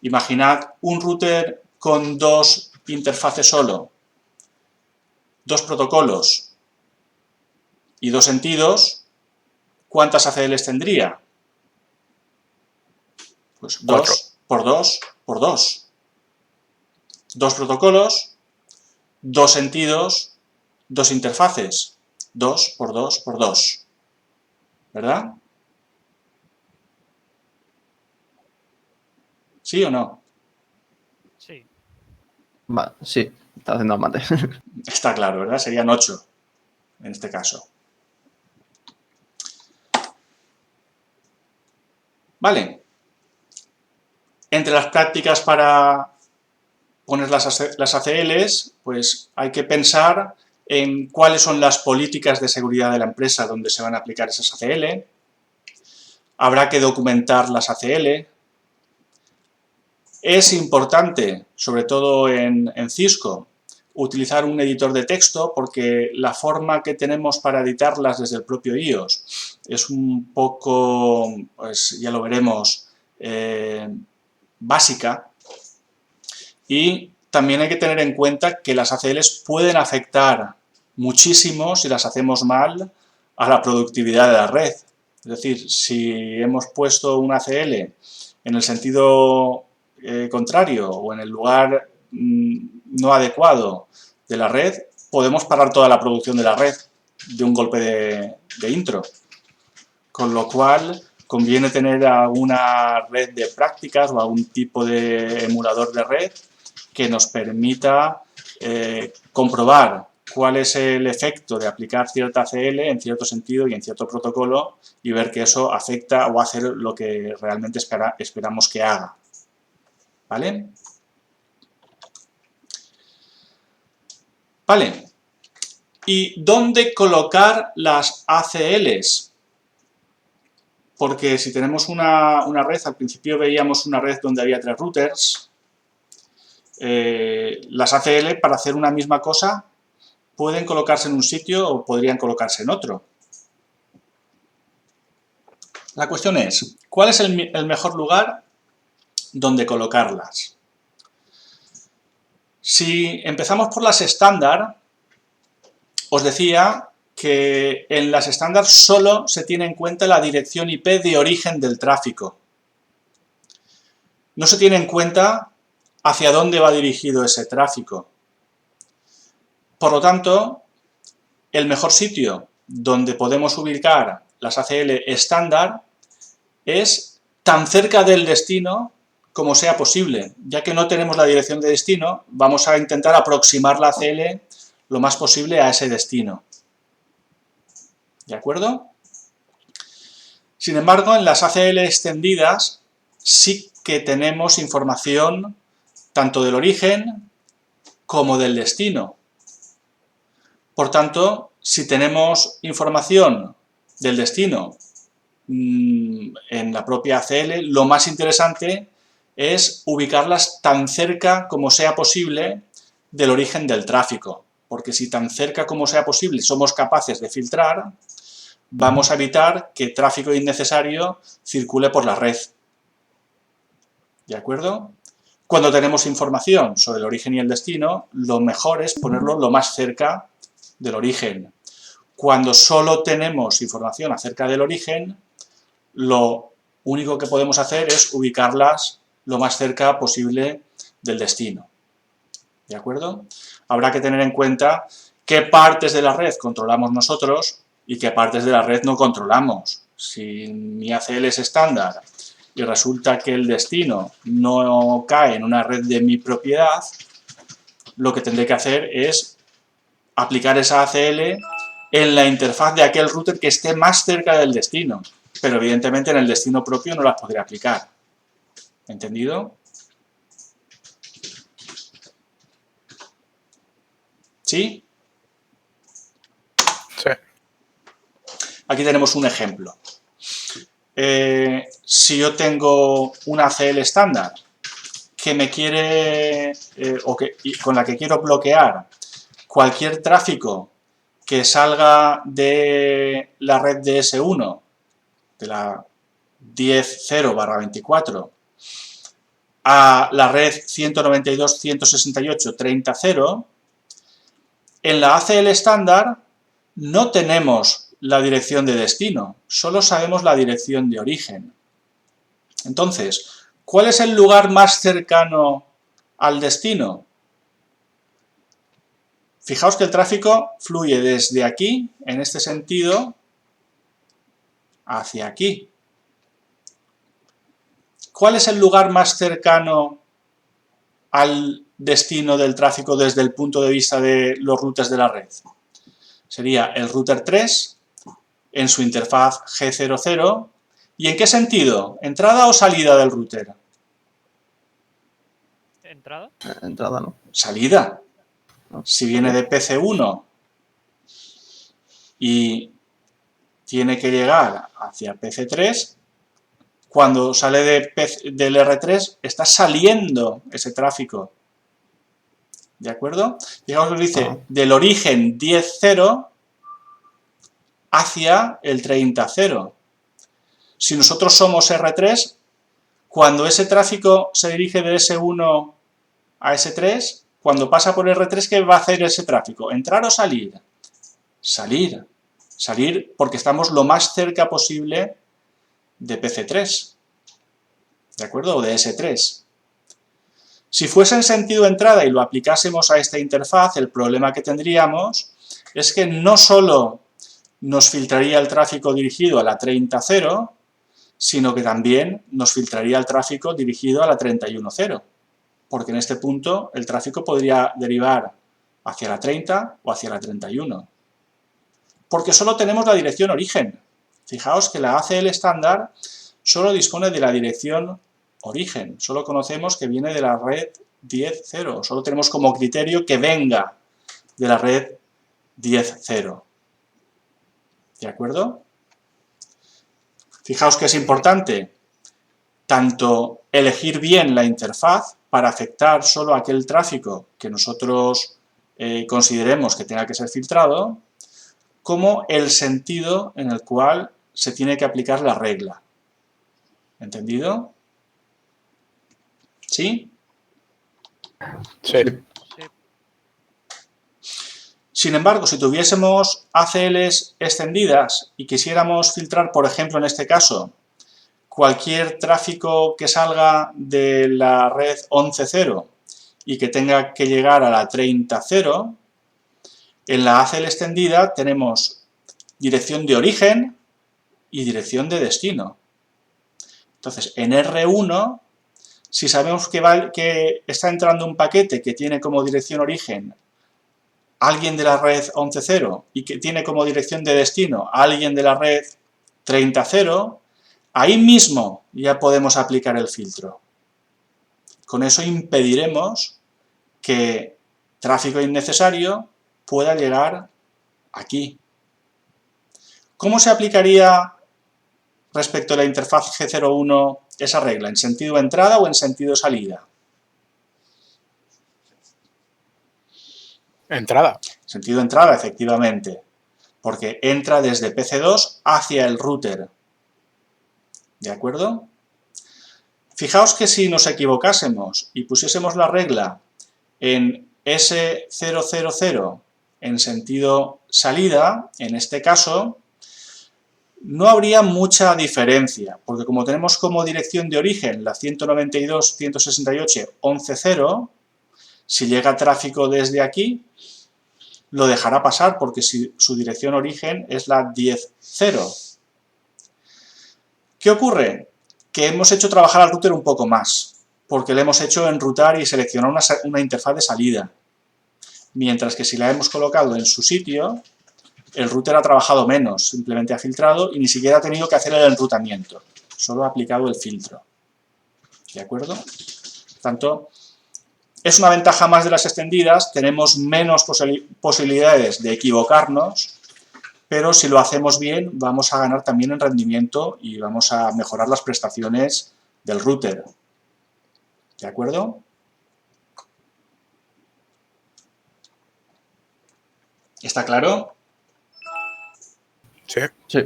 imaginad un router con dos interfaces solo, dos protocolos y dos sentidos, ¿cuántas ACLs tendría? Pues 2 por 2 por 2. Dos protocolos, dos sentidos, dos interfaces. 2 por 2 por 2. ¿Verdad? ¿Sí o no? Sí. Va, sí, está haciendo mate. Está claro, ¿verdad? Serían 8 en este caso. Vale. Entre las prácticas para poner las ACLs, pues hay que pensar en cuáles son las políticas de seguridad de la empresa donde se van a aplicar esas ACL. Habrá que documentar las ACL. Es importante, sobre todo en Cisco, utilizar un editor de texto porque la forma que tenemos para editarlas desde el propio iOS es un poco, pues ya lo veremos, básica. Y también hay que tener en cuenta que las ACLs pueden afectar muchísimo, si las hacemos mal, a la productividad de la red. Es decir, si hemos puesto una ACL en el sentido contrario o en el lugar no adecuado de la red, podemos parar toda la producción de la red de un golpe de intro. Con lo cual, conviene tener alguna red de prácticas o algún tipo de emulador de red que nos permita comprobar cuál es el efecto de aplicar cierta ACL en cierto sentido y en cierto protocolo y ver que eso afecta o hace lo que realmente esperamos que haga. ¿Vale? Vale. ¿Y dónde colocar las ACLs? Porque si tenemos una red, al principio veíamos una red donde había 3 routers, las ACL para hacer una misma cosa pueden colocarse en un sitio o podrían colocarse en otro. La cuestión es, ¿cuál es el mejor lugar donde colocarlas? Si empezamos por las estándar, os decía que en las estándar solo se tiene en cuenta la dirección IP de origen del tráfico. No se tiene en cuenta hacia dónde va dirigido ese tráfico. Por lo tanto, el mejor sitio donde podemos ubicar las ACL estándar es tan cerca del destino como sea posible. Ya que no tenemos la dirección de destino, vamos a intentar aproximar la ACL lo más posible a ese destino. ¿De acuerdo? Sin embargo, en las ACL extendidas sí que tenemos información tanto del origen como del destino. Por tanto, si tenemos información del destino en la propia ACL, lo más interesante es ubicarlas tan cerca como sea posible del origen del tráfico. Porque si tan cerca como sea posible somos capaces de filtrar, vamos a evitar que tráfico innecesario circule por la red. ¿De acuerdo? Cuando tenemos información sobre el origen y el destino, lo mejor es ponerlo lo más cerca del origen. Cuando solo tenemos información acerca del origen, lo único que podemos hacer es ubicarlas lo más cerca posible del destino. ¿De acuerdo? Habrá que tener en cuenta qué partes de la red controlamos nosotros y qué partes de la red no controlamos. Si mi ACL es estándar y resulta que el destino no cae en una red de mi propiedad, lo que tendré que hacer es aplicar esa ACL en la interfaz de aquel router que esté más cerca del destino, pero evidentemente en el destino propio no las podré aplicar. ¿Entendido? ¿Sí? Sí. Aquí tenemos un ejemplo. Si yo tengo una ACL estándar que me quiere con la que quiero bloquear cualquier tráfico que salga de la red DS1, de la 10.0/24, a la red 192.168.30.0, en la ACL estándar no tenemos la dirección de destino, solo sabemos la dirección de origen. Entonces, ¿cuál es el lugar más cercano al destino? Fijaos que el tráfico fluye desde aquí, en este sentido, hacia aquí. ¿Cuál es el lugar más cercano al destino del tráfico desde el punto de vista de los routers de la red? Sería el router 3 en su interfaz G00. ¿Y en qué sentido? ¿Entrada o salida del router? ¿Entrada? Entrada, ¿no? Salida. Si viene de PC1 y tiene que llegar hacia PC3, cuando sale del R3 está saliendo ese tráfico. ¿De acuerdo? Digamos que dice del origen 10.0 hacia el 30.0. Si nosotros somos R3, cuando ese tráfico se dirige de S1 a S3, cuando pasa por R3, ¿qué va a hacer ese tráfico? ¿Entrar o salir? Salir. Salir porque estamos lo más cerca posible de PC3. ¿De acuerdo? O de S3. Si fuese en sentido entrada y lo aplicásemos a esta interfaz, el problema que tendríamos es que no solo nos filtraría el tráfico dirigido a la 30.0, sino que también nos filtraría el tráfico dirigido a la 31.0. Porque en este punto el tráfico podría derivar hacia la 30 o hacia la 31. Porque solo tenemos la dirección origen. Fijaos que la ACL estándar solo dispone de la dirección origen. Solo conocemos que viene de la red 10.0. Solo tenemos como criterio que venga de la red 10.0. ¿De acuerdo? Fijaos que es importante tanto elegir bien la interfaz para afectar solo aquel tráfico que nosotros consideremos que tenga que ser filtrado, como el sentido en el cual se tiene que aplicar la regla. ¿Entendido? ¿Sí? Sí. Sin embargo, si tuviésemos ACLs extendidas y quisiéramos filtrar, por ejemplo, en este caso, cualquier tráfico que salga de la red 11.0 y que tenga que llegar a la 30.0, en la ACL extendida tenemos dirección de origen y dirección de destino. Entonces, en R1, si sabemos que está entrando un paquete que tiene como dirección origen alguien de la red 11.0 y que tiene como dirección de destino a alguien de la red 30.0, ahí mismo ya podemos aplicar el filtro. Con eso impediremos que tráfico innecesario pueda llegar aquí. ¿Cómo se aplicaría respecto a la interfaz G01 esa regla? ¿En sentido entrada o en sentido salida? Entrada. Sentido entrada, efectivamente, porque entra desde PC2 hacia el router. ¿De acuerdo? Fijaos que si nos equivocásemos y pusiésemos la regla en S000 en sentido salida, en este caso, no habría mucha diferencia, porque como tenemos como dirección de origen la 192.168.11.0, si llega tráfico desde aquí, lo dejará pasar porque su dirección origen es la 10.0. ¿Qué ocurre? Que hemos hecho trabajar al router un poco más, porque le hemos hecho enrutar y seleccionar una interfaz de salida. Mientras que si la hemos colocado en su sitio, el router ha trabajado menos, simplemente ha filtrado y ni siquiera ha tenido que hacer el enrutamiento, solo ha aplicado el filtro. ¿De acuerdo? Por tanto, es una ventaja más de las extendidas, tenemos menos posibilidades de equivocarnos, pero si lo hacemos bien vamos a ganar también en rendimiento y vamos a mejorar las prestaciones del router. ¿De acuerdo? ¿Está claro? Sí. Sí.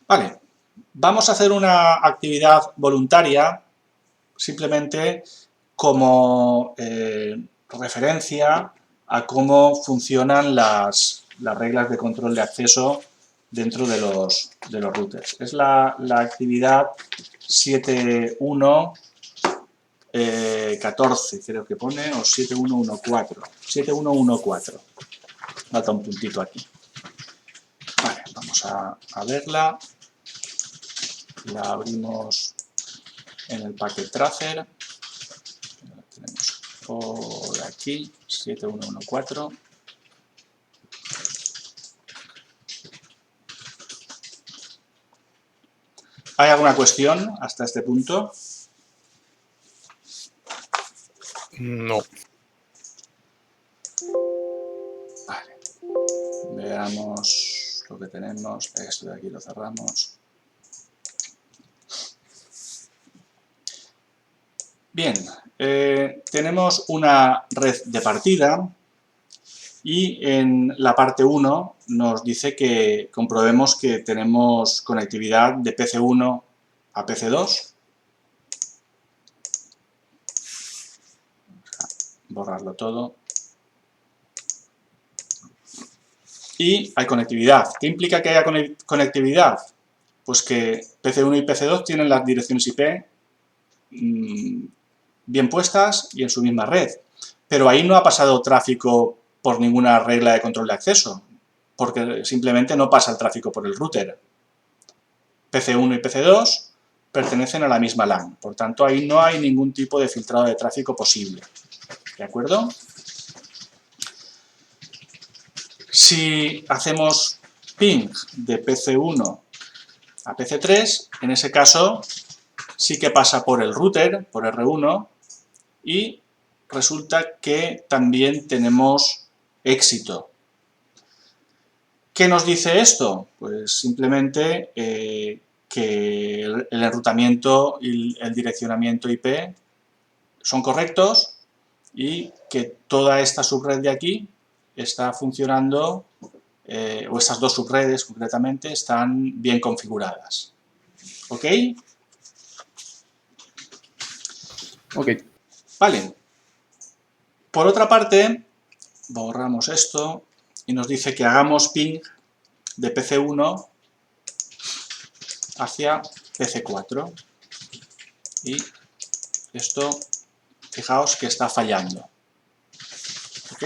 Vale, vamos a hacer una actividad voluntaria, simplemente como referencia a cómo funcionan las reglas de control de acceso dentro de los routers. Es la actividad 7.1.14, creo que pone, o 7.1.14. 7.1.1.4. Falta un puntito aquí. Vale, vamos a verla. La abrimos en el Packet Tracer. La tenemos por aquí, 7.1.1.4. ¿Hay alguna cuestión hasta este punto? No. Vale. Veamos lo que tenemos. Esto de aquí lo cerramos. Bien, tenemos una red de partida y en la parte 1 nos dice que comprobemos que tenemos conectividad de PC1 a PC2. Borrarlo todo. Y hay conectividad. ¿Qué implica que haya conectividad? Pues que PC1 y PC2 tienen las direcciones IP bien puestas y en su misma red. Pero ahí no ha pasado tráfico por ninguna regla de control de acceso, porque simplemente no pasa el tráfico por el router. PC1 y PC2 pertenecen a la misma LAN, por tanto ahí no hay ningún tipo de filtrado de tráfico posible. ¿De acuerdo? Si hacemos ping de PC1 a PC3, en ese caso sí que pasa por el router, por R1, y resulta que también tenemos éxito. ¿Qué nos dice esto? Pues simplemente que el enrutamiento y el direccionamiento IP son correctos y que toda esta subred de aquí está funcionando, o estas dos subredes concretamente, están bien configuradas. ¿Ok? Ok. Vale. Por otra parte, borramos esto y nos dice que hagamos ping de PC1 hacia PC4. Y esto, fijaos que está fallando. ¿Ok?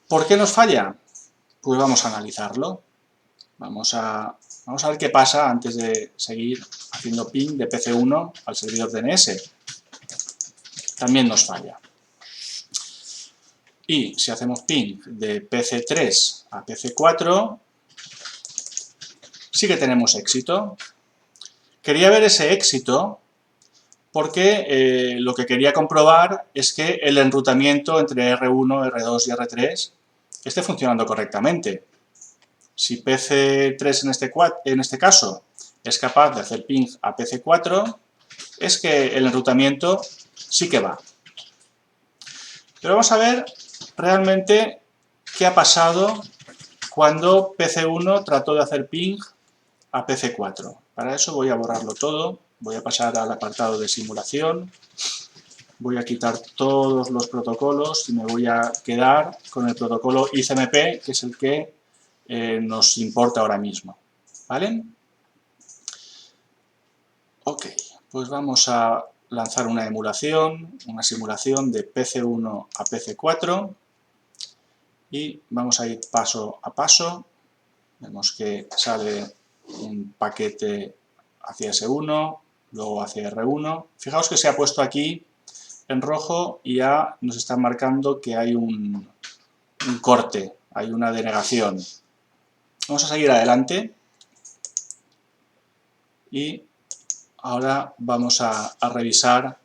¿Por qué nos falla? Pues vamos a analizarlo. Vamos a ver qué pasa antes de seguir haciendo ping de PC1 al servidor DNS. También nos falla. Y si hacemos ping de PC3 a PC4, sí que tenemos éxito. Quería ver ese éxito porque lo que quería comprobar es que el enrutamiento entre R1, R2 y R3 esté funcionando correctamente. Si PC3 en este caso es capaz de hacer ping a PC4, es que el enrutamiento sí que va. Pero vamos a ver realmente qué ha pasado cuando PC1 trató de hacer ping a PC4. Para eso voy a borrarlo todo, voy a pasar al apartado de simulación voy a quitar todos los protocolos y me voy a quedar con el protocolo ICMP, que es el que nos importa ahora mismo, ¿vale? Ok, pues vamos a lanzar una simulación de PC1 a PC4 y vamos a ir paso a paso. Vemos que sale un paquete hacia S1, luego hacia R1. Fijaos que se ha puesto aquí en rojo y ya nos está marcando que hay un corte, hay una denegación. Vamos a seguir adelante y ahora vamos a revisar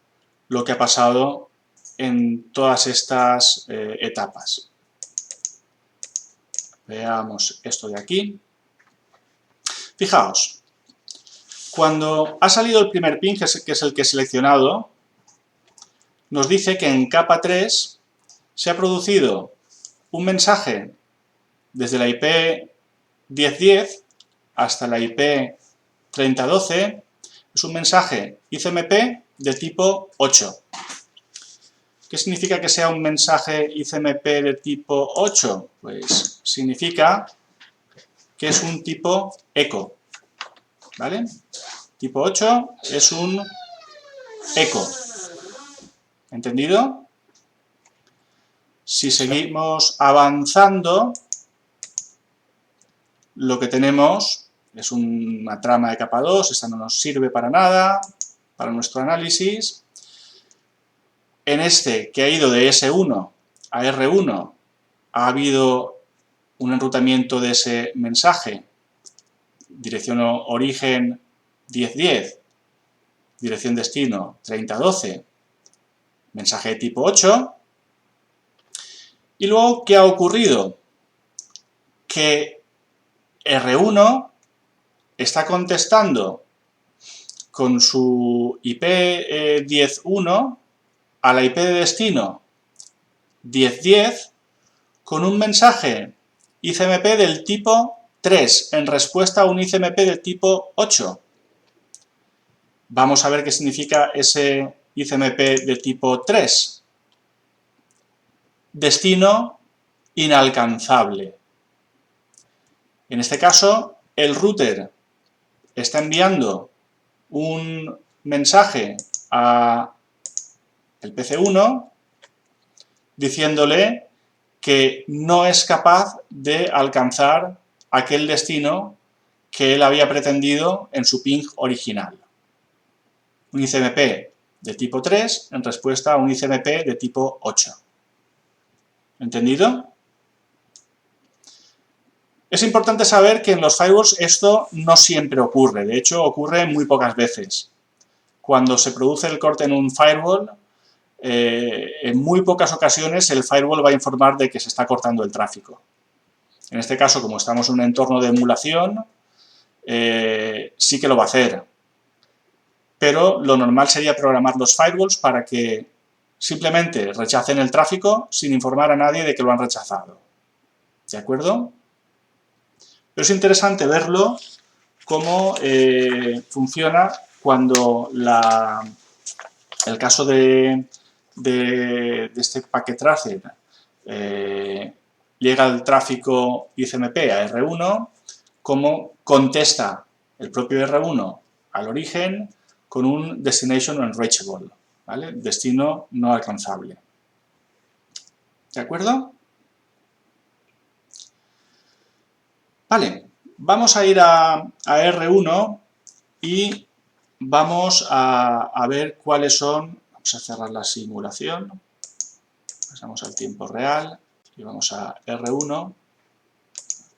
lo que ha pasado en todas estas etapas. Veamos esto de aquí. Fijaos, cuando ha salido el primer ping, que es el que he seleccionado, nos dice que en capa 3 se ha producido un mensaje desde la IP 1010 hasta la IP 3012. Es un mensaje ICMP de tipo 8. ¿Qué significa que sea un mensaje ICMP de tipo 8? Pues significa que es un tipo eco, ¿vale? Tipo 8 es un eco. ¿Entendido? Si seguimos avanzando, lo que tenemos es una trama de capa 2, esta no nos sirve para nada, para nuestro análisis. En este, que ha ido de S1 a R1, ha habido un enrutamiento de ese mensaje, dirección origen 1010, dirección destino 3012, mensaje de tipo 8. Y luego, ¿qué ha ocurrido? Que R1 está contestando con su IP 10.1 a la IP de destino 10.10 con un mensaje ICMP del tipo 3 en respuesta a un ICMP del tipo 8. Vamos a ver qué significa ese ICMP de tipo 3. Destino inalcanzable. En este caso, el router está enviando un mensaje a el PC1 diciéndole que no es capaz de alcanzar aquel destino que él había pretendido en su ping original. Un ICMP de tipo 3 en respuesta a un ICMP de tipo 8. ¿Entendido? Es importante saber que en los firewalls esto no siempre ocurre, de hecho ocurre muy pocas veces. Cuando se produce el corte en un firewall, en muy pocas ocasiones el firewall va a informar de que se está cortando el tráfico. En este caso, como estamos en un entorno de emulación, sí que lo va a hacer. Pero lo normal sería programar los firewalls para que simplemente rechacen el tráfico sin informar a nadie de que lo han rechazado. ¿De acuerdo? Pero es interesante verlo cómo funciona cuando el caso de este packet tracer llega el tráfico ICMP a R1, cómo contesta el propio R1 al origen con un destination unreachable, ¿vale? Destino no alcanzable. ¿De acuerdo? Vale, vamos a ir a R1 y vamos a ver cuáles son. Vamos a cerrar la simulación, pasamos al tiempo real y vamos a R1,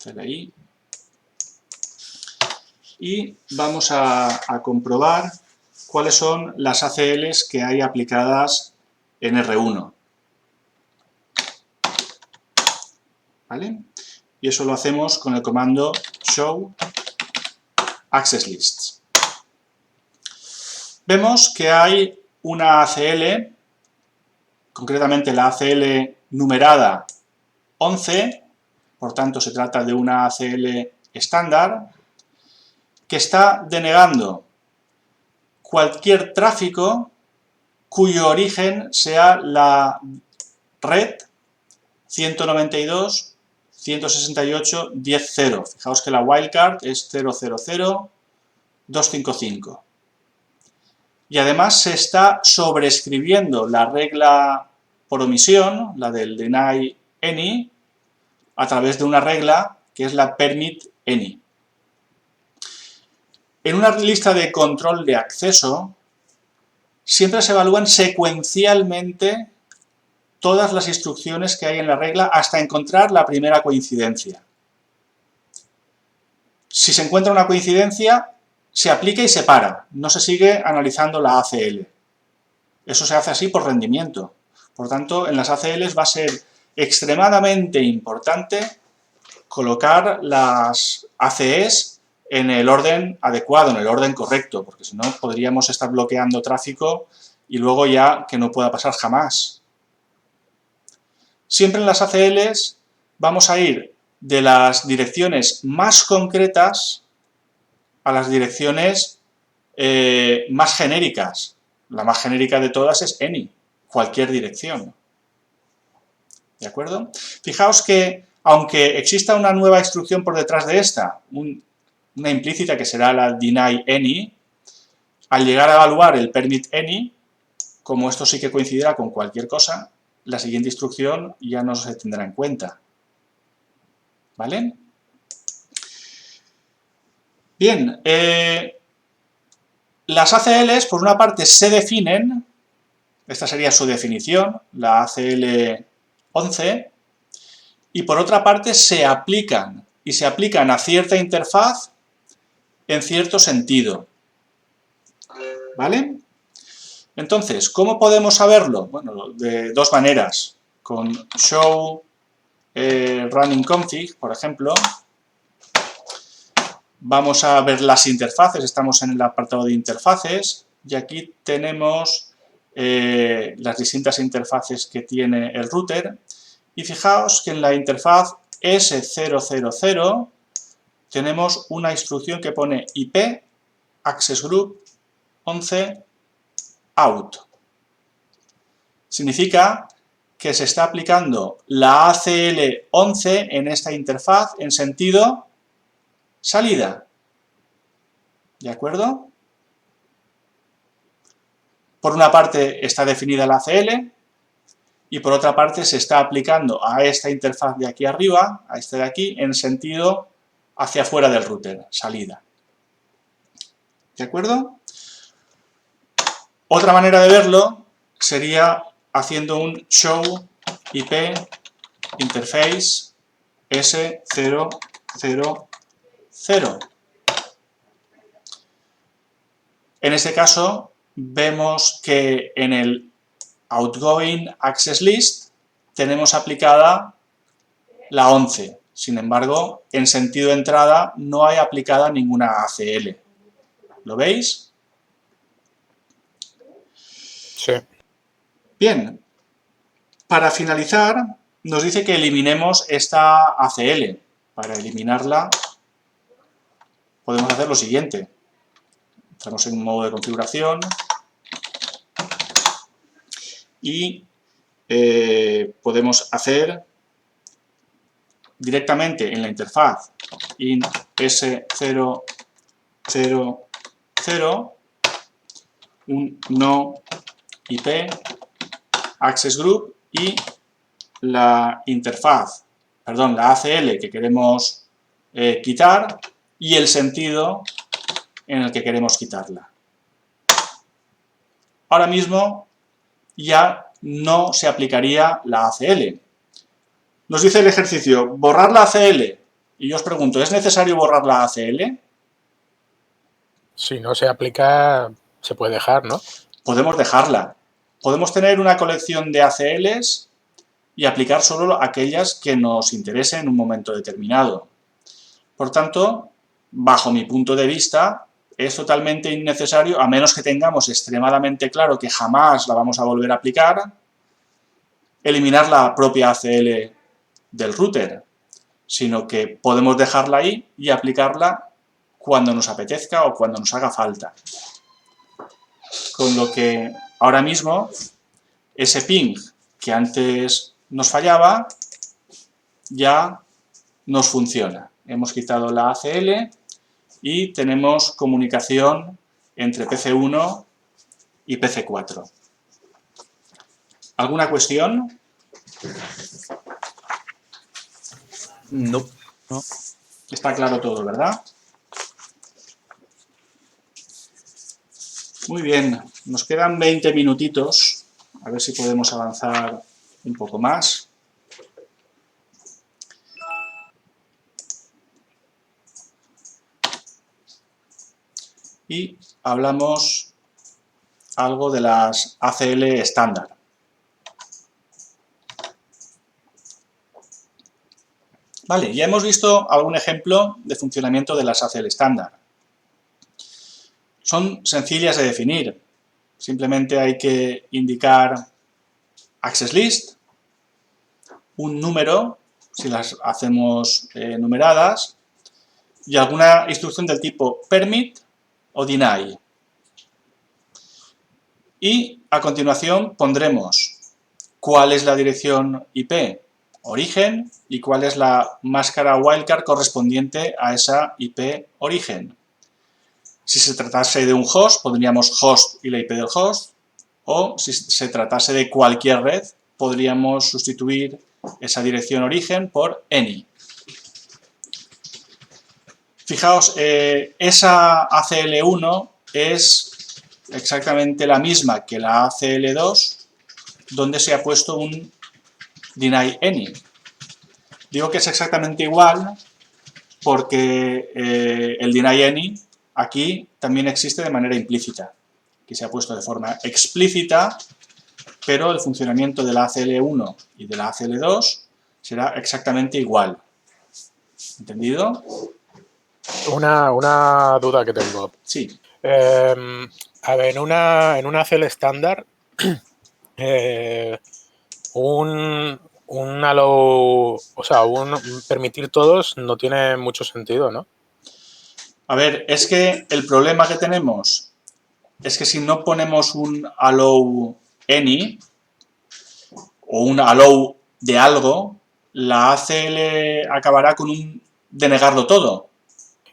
CLI, y vamos a comprobar cuáles son las ACLs que hay aplicadas en R1. ¿Vale? Y eso lo hacemos con el comando show access lists. Vemos que hay una ACL, concretamente la ACL numerada 11, por tanto se trata de una ACL estándar, que está denegando cualquier tráfico cuyo origen sea la red 192.168.10.0. Fijaos que la wildcard es 000.255. Y además se está sobreescribiendo la regla por omisión, la del deny any, a través de una regla que es la permit any. En una lista de control de acceso siempre se evalúan secuencialmente todas las instrucciones que hay en la regla hasta encontrar la primera coincidencia. Si se encuentra una coincidencia, se aplica y se para, no se sigue analizando la ACL. Eso se hace así por rendimiento. Por tanto, en las ACLs va a ser extremadamente importante colocar las ACEs en el orden adecuado, en el orden correcto, porque si no podríamos estar bloqueando tráfico y luego ya que no pueda pasar jamás. Siempre en las ACLs vamos a ir de las direcciones más concretas a las direcciones más genéricas. La más genérica de todas es any, cualquier dirección. ¿De acuerdo? Fijaos que, aunque exista una nueva instrucción por detrás de esta, una implícita que será la deny any, al llegar a evaluar el permit any, como esto sí que coincidirá con cualquier cosa, la siguiente instrucción ya no se tendrá en cuenta. ¿Vale? Bien, las ACLs, por una parte, se definen, esta sería su definición, la ACL 11, y por otra parte se aplican, y se aplican a cierta interfaz en cierto sentido. ¿Vale? Entonces, ¿cómo podemos saberlo? Bueno, de dos maneras. Con show running config, por ejemplo, vamos a ver las interfaces, estamos en el apartado de interfaces, y aquí tenemos las distintas interfaces que tiene el router, y fijaos que en la interfaz S000 tenemos una instrucción que pone IP access group 11 out. Significa que se está aplicando la ACL 11 en esta interfaz en sentido salida. ¿De acuerdo? Por una parte está definida la ACL y por otra parte se está aplicando a esta interfaz de aquí arriba, a esta de aquí, en sentido hacia afuera del router, salida. ¿De acuerdo? Otra manera de verlo sería haciendo un show IP interface S000. En este caso vemos que en el outgoing access list tenemos aplicada la 11. Sin embargo, en sentido de entrada no hay aplicada ninguna ACL. ¿Lo veis? Sí. Bien, para finalizar nos dice que eliminemos esta ACL. Para eliminarla podemos hacer lo siguiente. Entramos en modo de configuración y podemos hacer directamente en la interfaz in S000 un no IP access group y la interfaz, perdón, la ACL que queremos quitar y el sentido en el que queremos quitarla. Ahora mismo ya no se aplicaría la ACL. Nos dice el ejercicio, borrar la ACL. Y yo os pregunto, ¿es necesario borrar la ACL? Si no se aplica, se puede dejar, ¿no? Podemos dejarla. Podemos tener una colección de ACLs y aplicar solo aquellas que nos interesen en un momento determinado. Por tanto, bajo mi punto de vista, es totalmente innecesario, a menos que tengamos extremadamente claro que jamás la vamos a volver a aplicar, eliminar la propia ACL del router, sino que podemos dejarla ahí y aplicarla cuando nos apetezca o cuando nos haga falta. Con lo que ahora mismo ese ping que antes nos fallaba ya nos funciona. Hemos quitado la ACL y tenemos comunicación entre PC1 y PC4. ¿Alguna cuestión? No. Está claro todo, ¿verdad? Muy bien, nos quedan 20 minutitos. A ver si podemos avanzar un poco más. Y hablamos algo de las ACL estándar. Vale, ya hemos visto algún ejemplo de funcionamiento de las ACL estándar. Son sencillas de definir. Simplemente hay que indicar access list, un número, si las hacemos numeradas, y alguna instrucción del tipo permit o deny. Y a continuación pondremos cuál es la dirección IP origen y cuál es la máscara wildcard correspondiente a esa IP origen. Si se tratase de un host, pondríamos host y la IP del host, o si se tratase de cualquier red, podríamos sustituir esa dirección origen por any. Fijaos, esa ACL1 es exactamente la misma que la ACL2, donde se ha puesto un deny any. Digo que es exactamente igual porque el deny any aquí también existe de manera implícita, que se ha puesto de forma explícita, pero el funcionamiento de la ACL1 y de la ACL2 será exactamente igual. ¿Entendido? Una duda que tengo. Sí. A ver, en una ACL estándar, un allow, o sea, un permitir todos no tiene mucho sentido, ¿no? A ver, es que el problema que tenemos es que si no ponemos un allow any o un allow de algo, la ACL acabará con un denegarlo todo.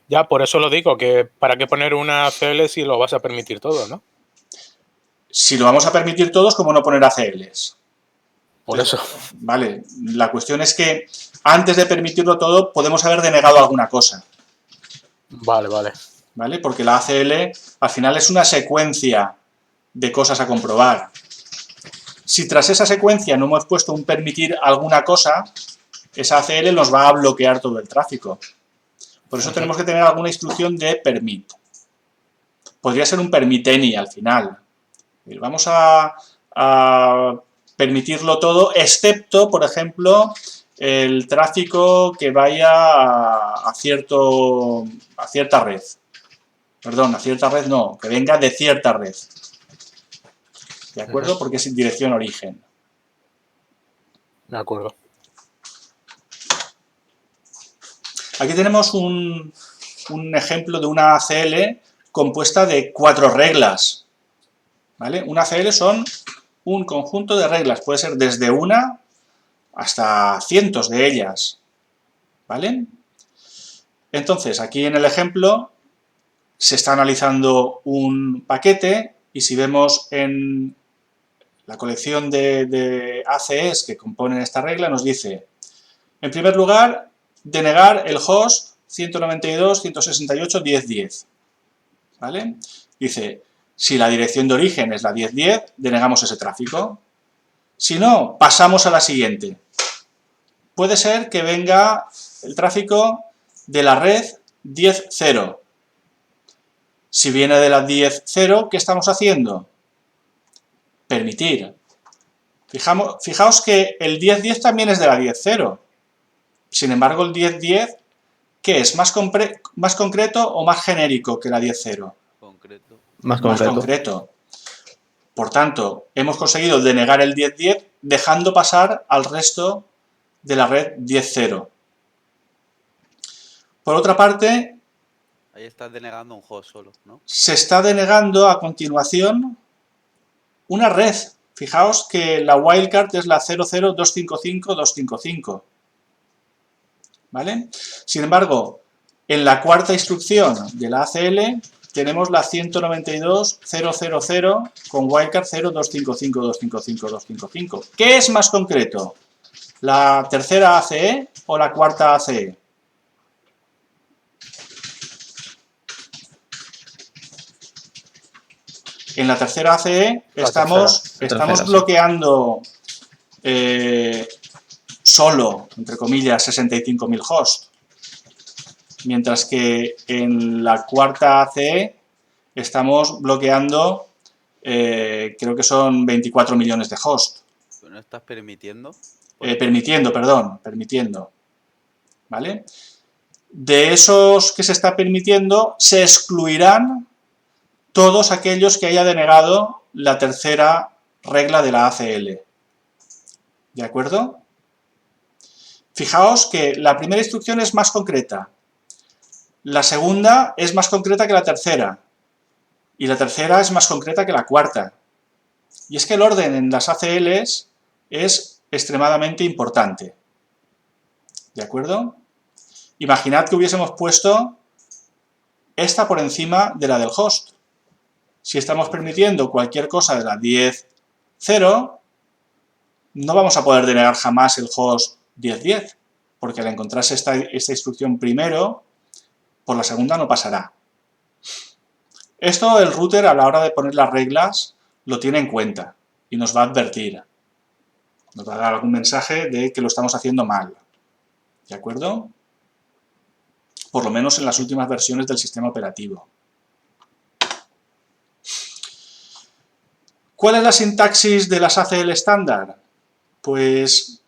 Ya, por eso lo digo, que para qué poner una ACL si lo vas a permitir todo, ¿no? Si lo vamos a permitir todos, ¿cómo no poner ACLs? Por eso. Vale, la cuestión es que antes de permitirlo todo podemos haber denegado alguna cosa. Vale, vale. ¿Vale? Porque la ACL al final es una secuencia de cosas a comprobar. Si tras esa secuencia no hemos puesto un permitir alguna cosa, esa ACL nos va a bloquear todo el tráfico. Por eso tenemos que tener alguna instrucción de permit. Podría ser un permit any al final. Vamos a permitirlo todo, excepto, por ejemplo, el tráfico que vaya a cierta red. Perdón, a cierta red no, que venga de cierta red. ¿De acuerdo? Porque es dirección origen. De acuerdo. Aquí tenemos un ejemplo de una ACL compuesta de 4 reglas. ¿Vale? Una ACL son un conjunto de reglas, puede ser desde una hasta cientos de ellas. ¿Vale? Entonces, aquí en el ejemplo se está analizando un paquete y si vemos en la colección de ACEs que componen esta regla, nos dice, en primer lugar, denegar el host 192.168.10.10. ¿Vale? Dice, si la dirección de origen es la 10.10, denegamos ese tráfico. Si no, pasamos a la siguiente. Puede ser que venga el tráfico de la red 10.0. Si viene de la 10.0, ¿qué estamos haciendo? Permitir. Fijaos que el 10.10 también es de la 10.0. Sin embargo, el 10.10, ¿qué es? ¿Más concreto o más genérico que la 10.0? Concreto. Más concreto. Por tanto, hemos conseguido denegar el 10.10 dejando pasar al resto de la red 10.0. Por otra parte, ahí estás denegando un host solo, ¿no? se está denegando a continuación una red. Fijaos que la wildcard es la 00255.255. ¿Vale? Sin embargo, en la cuarta instrucción de la ACL tenemos la 192.000 con wildcard 0255255.255. ¿Qué es más concreto? ¿La tercera ACE o la cuarta ACE? En la tercera ACE estamos bloqueando solo, entre comillas, 65.000 hosts. Mientras que en la cuarta ACE estamos bloqueando, creo que son 24 millones de hosts. ¿No estás permitiendo? Permitiendo. ¿Vale? De esos que se está permitiendo, se excluirán todos aquellos que haya denegado la tercera regla de la ACL. ¿De acuerdo? Fijaos que la primera instrucción es más concreta. La segunda es más concreta que la tercera. Y la tercera es más concreta que la cuarta. Y es que el orden en las ACLs es extremadamente importante. ¿De acuerdo? Imaginad que hubiésemos puesto esta por encima de la del host. Si estamos permitiendo cualquier cosa de la 10.0, no vamos a poder denegar jamás el host 10.10, porque al encontrarse esta instrucción primero, por la segunda no pasará. Esto el router a la hora de poner las reglas lo tiene en cuenta y nos va a advertir. Nos va a dar algún mensaje de que lo estamos haciendo mal. ¿De acuerdo? Por lo menos en las últimas versiones del sistema operativo. ¿Cuál es la sintaxis de las ACL estándar? Pues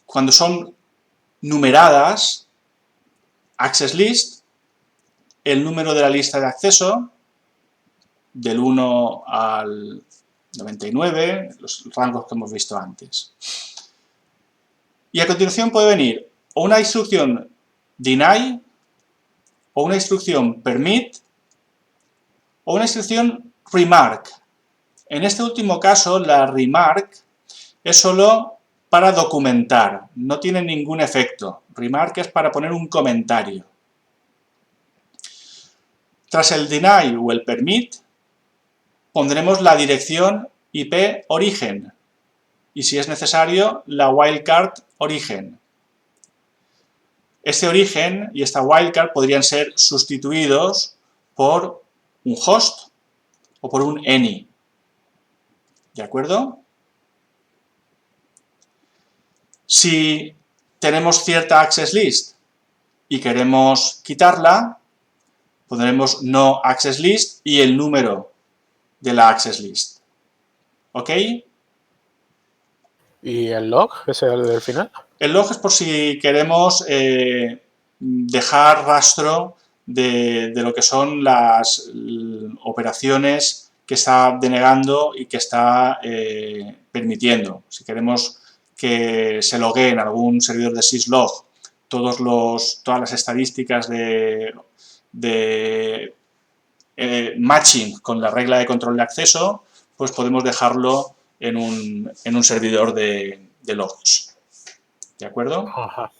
cuando son numeradas, access list, el número de la lista de acceso, del 1 al 99, los rangos que hemos visto antes. Y a continuación puede venir o una instrucción deny, o una instrucción permit, o una instrucción remark. En este último caso, la remark es solo para documentar, no tiene ningún efecto. Remark es para poner un comentario. Tras el deny o el permit, pondremos la dirección IP origen y, si es necesario, la wildcard origen. Este origen y esta wildcard podrían ser sustituidos por un host o por un any. ¿De acuerdo? Si tenemos cierta access list y queremos quitarla, pondremos no access list y el número de la access list. ¿Ok? ¿Y el log, ese es el del final? El log es por si queremos dejar rastro de lo que son las operaciones que está denegando y que está permitiendo. Si queremos que se loguee en algún servidor de syslog todas las estadísticas de matching con la regla de control de acceso, pues podemos dejarlo en un servidor de logs. ¿De acuerdo? Ajá.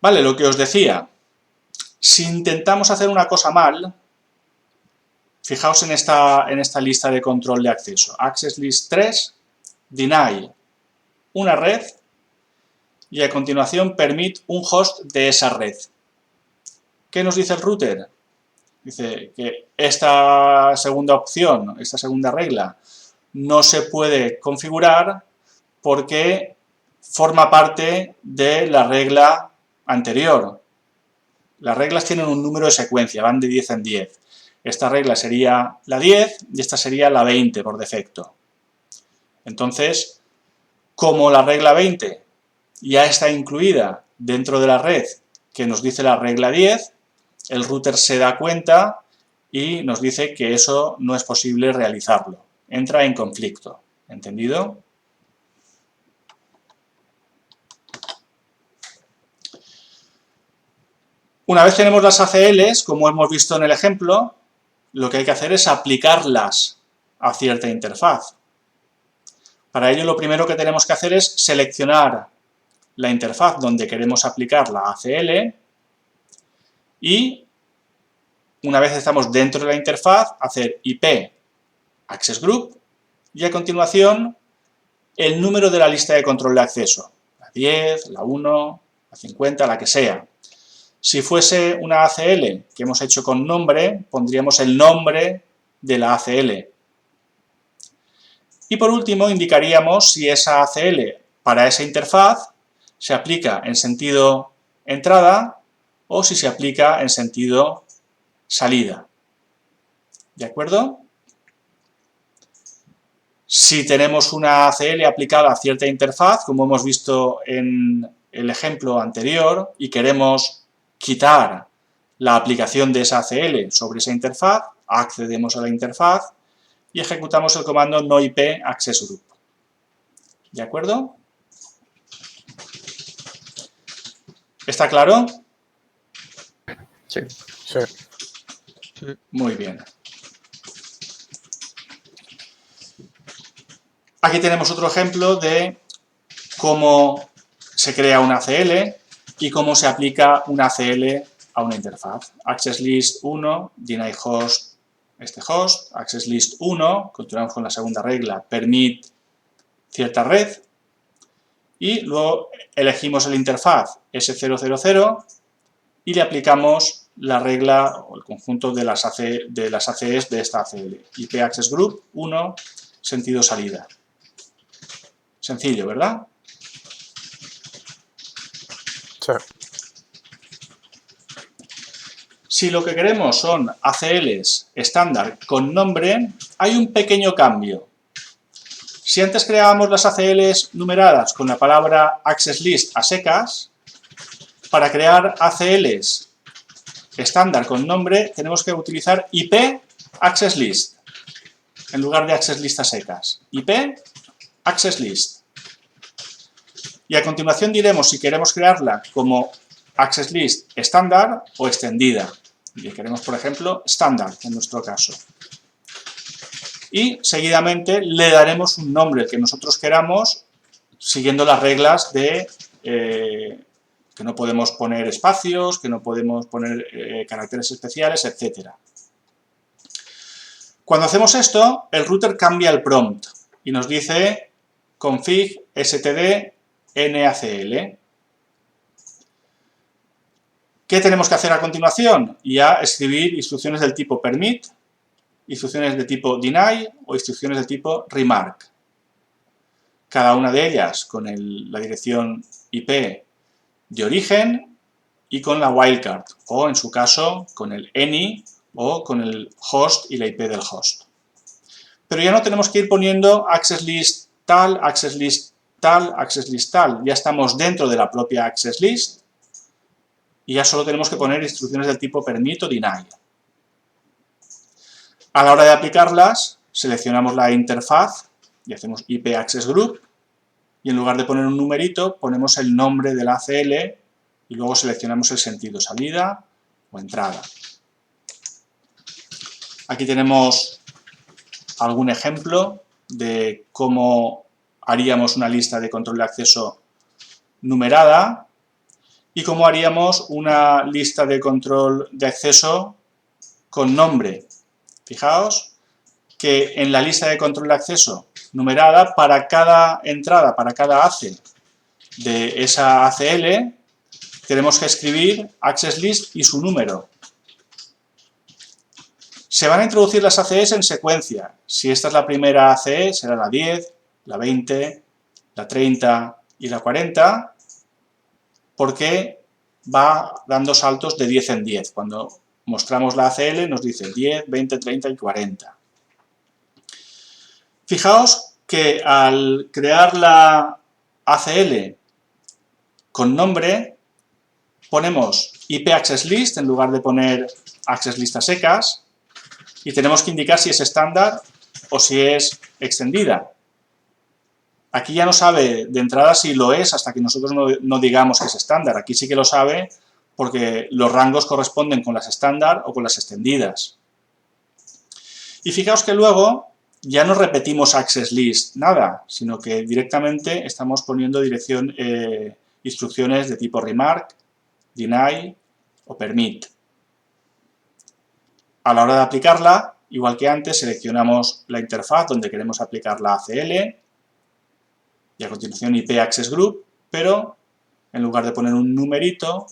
Vale, lo que os decía. Si intentamos hacer una cosa mal, fijaos en esta lista de control de acceso. Access list 3, deny una red y a continuación permit un host de esa red. ¿Qué nos dice el router? Dice que esta segunda opción, esta segunda regla, no se puede configurar porque forma parte de la regla anterior. Las reglas tienen un número de secuencia, van de 10 en 10. Esta regla sería la 10 y esta sería la 20 por defecto. Entonces, como la regla 20 ya está incluida dentro de la red que nos dice la regla 10, el router se da cuenta y nos dice que eso no es posible realizarlo. Entra en conflicto. ¿Entendido? Una vez tenemos las ACLs, como hemos visto en el ejemplo, lo que hay que hacer es aplicarlas a cierta interfaz. Para ello, lo primero que tenemos que hacer es seleccionar la interfaz donde queremos aplicar la ACL y, una vez estamos dentro de la interfaz, hacer IP Access Group y, a continuación, el número de la lista de control de acceso, la 10, la 1, la 50, la que sea. Si fuese una ACL que hemos hecho con nombre, pondríamos el nombre de la ACL. Y por último, indicaríamos si esa ACL para esa interfaz se aplica en sentido entrada o si se aplica en sentido salida. ¿De acuerdo? Si tenemos una ACL aplicada a cierta interfaz, como hemos visto en el ejemplo anterior, y queremos quitar la aplicación de esa ACL sobre esa interfaz, accedemos a la interfaz y ejecutamos el comando noip access group. ¿De acuerdo? ¿Está claro? Sí. Sí. Muy bien. Aquí tenemos otro ejemplo de cómo se crea una ACL y cómo se aplica una ACL a una interfaz. Access list 1, deny host, este host. Access list 1, continuamos con la segunda regla, permit cierta red. Y luego elegimos el interfaz S000 y le aplicamos la regla o el conjunto de las ACEs de esta ACL. IP Access Group 1, sentido salida. Sencillo, ¿verdad? Sí. Si lo que queremos son ACLs estándar con nombre, hay un pequeño cambio. Si antes creábamos las ACLs numeradas con la palabra Access List a secas, para crear ACLs estándar con nombre tenemos que utilizar IP Access List en lugar de Access List a secas. IP Access List. Y a continuación diremos si queremos crearla como Access List estándar o extendida. Y queremos, por ejemplo, estándar en nuestro caso. Y seguidamente le daremos un nombre que nosotros queramos siguiendo las reglas de que no podemos poner espacios, que no podemos poner caracteres especiales, etc. Cuando hacemos esto, el router cambia el prompt y nos dice config std nacl. ¿Qué tenemos que hacer a continuación? Ya escribir instrucciones del tipo permit, instrucciones de tipo deny o instrucciones de tipo remark. Cada una de ellas con la dirección IP de origen y con la wildcard, o en su caso con el any o con el host y la IP del host. Pero ya no tenemos que ir poniendo access list tal, access list tal, access list tal. Ya estamos dentro de la propia access list y ya solo tenemos que poner instrucciones del tipo permit o deny. A la hora de aplicarlas, seleccionamos la interfaz y hacemos IP Access Group y en lugar de poner un numerito, ponemos el nombre de la ACL y luego seleccionamos el sentido salida o entrada. Aquí tenemos algún ejemplo de cómo haríamos una lista de control de acceso numerada y cómo haríamos una lista de control de acceso con nombre. Fijaos que en la lista de control de acceso numerada, para cada entrada, para cada ACE de esa ACL, tenemos que escribir access list y su número. Se van a introducir las ACEs en secuencia. Si esta es la primera ACE, será la 10, la 20, la 30 y la 40, porque va dando saltos de 10 en 10. Cuando mostramos la ACL nos dice 10, 20, 30 y 40. Fijaos que al crear la ACL con nombre, ponemos IP Access List en lugar de poner Access List a secas y tenemos que indicar si es estándar o si es extendida. Aquí ya no sabe de entrada si lo es hasta que nosotros no digamos que es estándar. Aquí sí que lo sabe porque los rangos corresponden con las estándar o con las extendidas. Y fijaos que luego ya no repetimos access list, nada, sino que directamente estamos poniendo instrucciones de tipo remark, deny o permit. A la hora de aplicarla, igual que antes, seleccionamos la interfaz donde queremos aplicar la ACL y a continuación IP Access Group, pero en lugar de poner un numerito,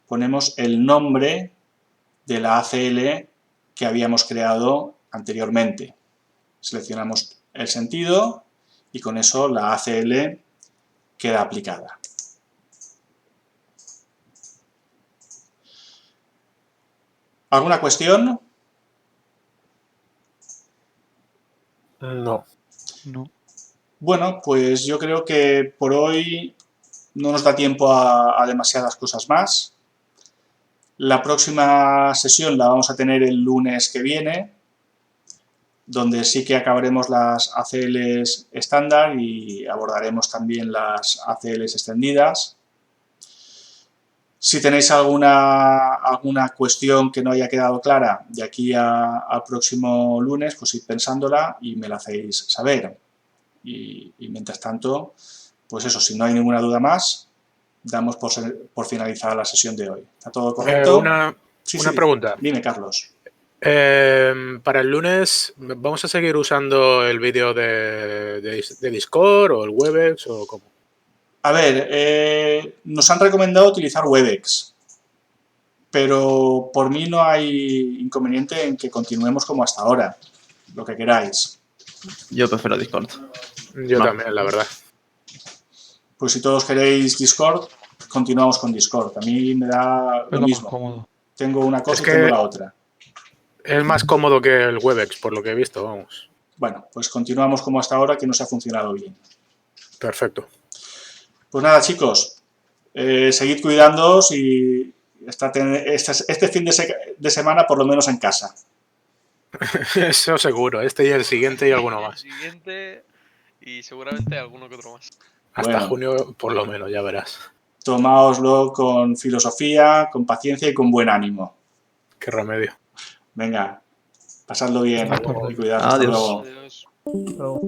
ponemos el nombre de la ACL que habíamos creado anteriormente. Seleccionamos el sentido y con eso la ACL queda aplicada. ¿Alguna cuestión? No. No. Bueno, pues yo creo que por hoy no nos da tiempo a demasiadas cosas más. La próxima sesión la vamos a tener el lunes que viene, donde sí que acabaremos las ACLs estándar y abordaremos también las ACLs extendidas. Si tenéis alguna cuestión que no haya quedado clara de aquí al próximo lunes, pues id pensándola y me la hacéis saber. Y mientras tanto, pues eso, si no hay ninguna duda más, damos por finalizada la sesión de hoy. ¿Está todo correcto? Una pregunta. Dime, Carlos. Para el lunes, ¿vamos a seguir usando el vídeo de Discord o el Webex o cómo? A ver, nos han recomendado utilizar Webex, pero por mí no hay inconveniente en que continuemos como hasta ahora, lo que queráis. Yo prefiero Discord. Yo también, la verdad. Pues si todos queréis Discord, continuamos con Discord. A mí me da lo mismo. Cómodo. Tengo una cosa Es y tengo que la otra. es más cómodo que el Webex, por lo que he visto, vamos. Bueno, pues continuamos como hasta ahora, que nos ha funcionado bien. Perfecto. Pues nada, chicos, seguid cuidándoos y este fin de semana por lo menos en casa. Eso seguro. Este y el siguiente y alguno más. El siguiente y seguramente alguno que otro más. Hasta Bueno. junio, por lo menos, ya verás. Tomáoslo con filosofía, con paciencia y con buen ánimo. Qué remedio. Venga, pasadlo bien Hasta luego. y cuidaos. Adiós. Hasta luego. Adiós. Pero-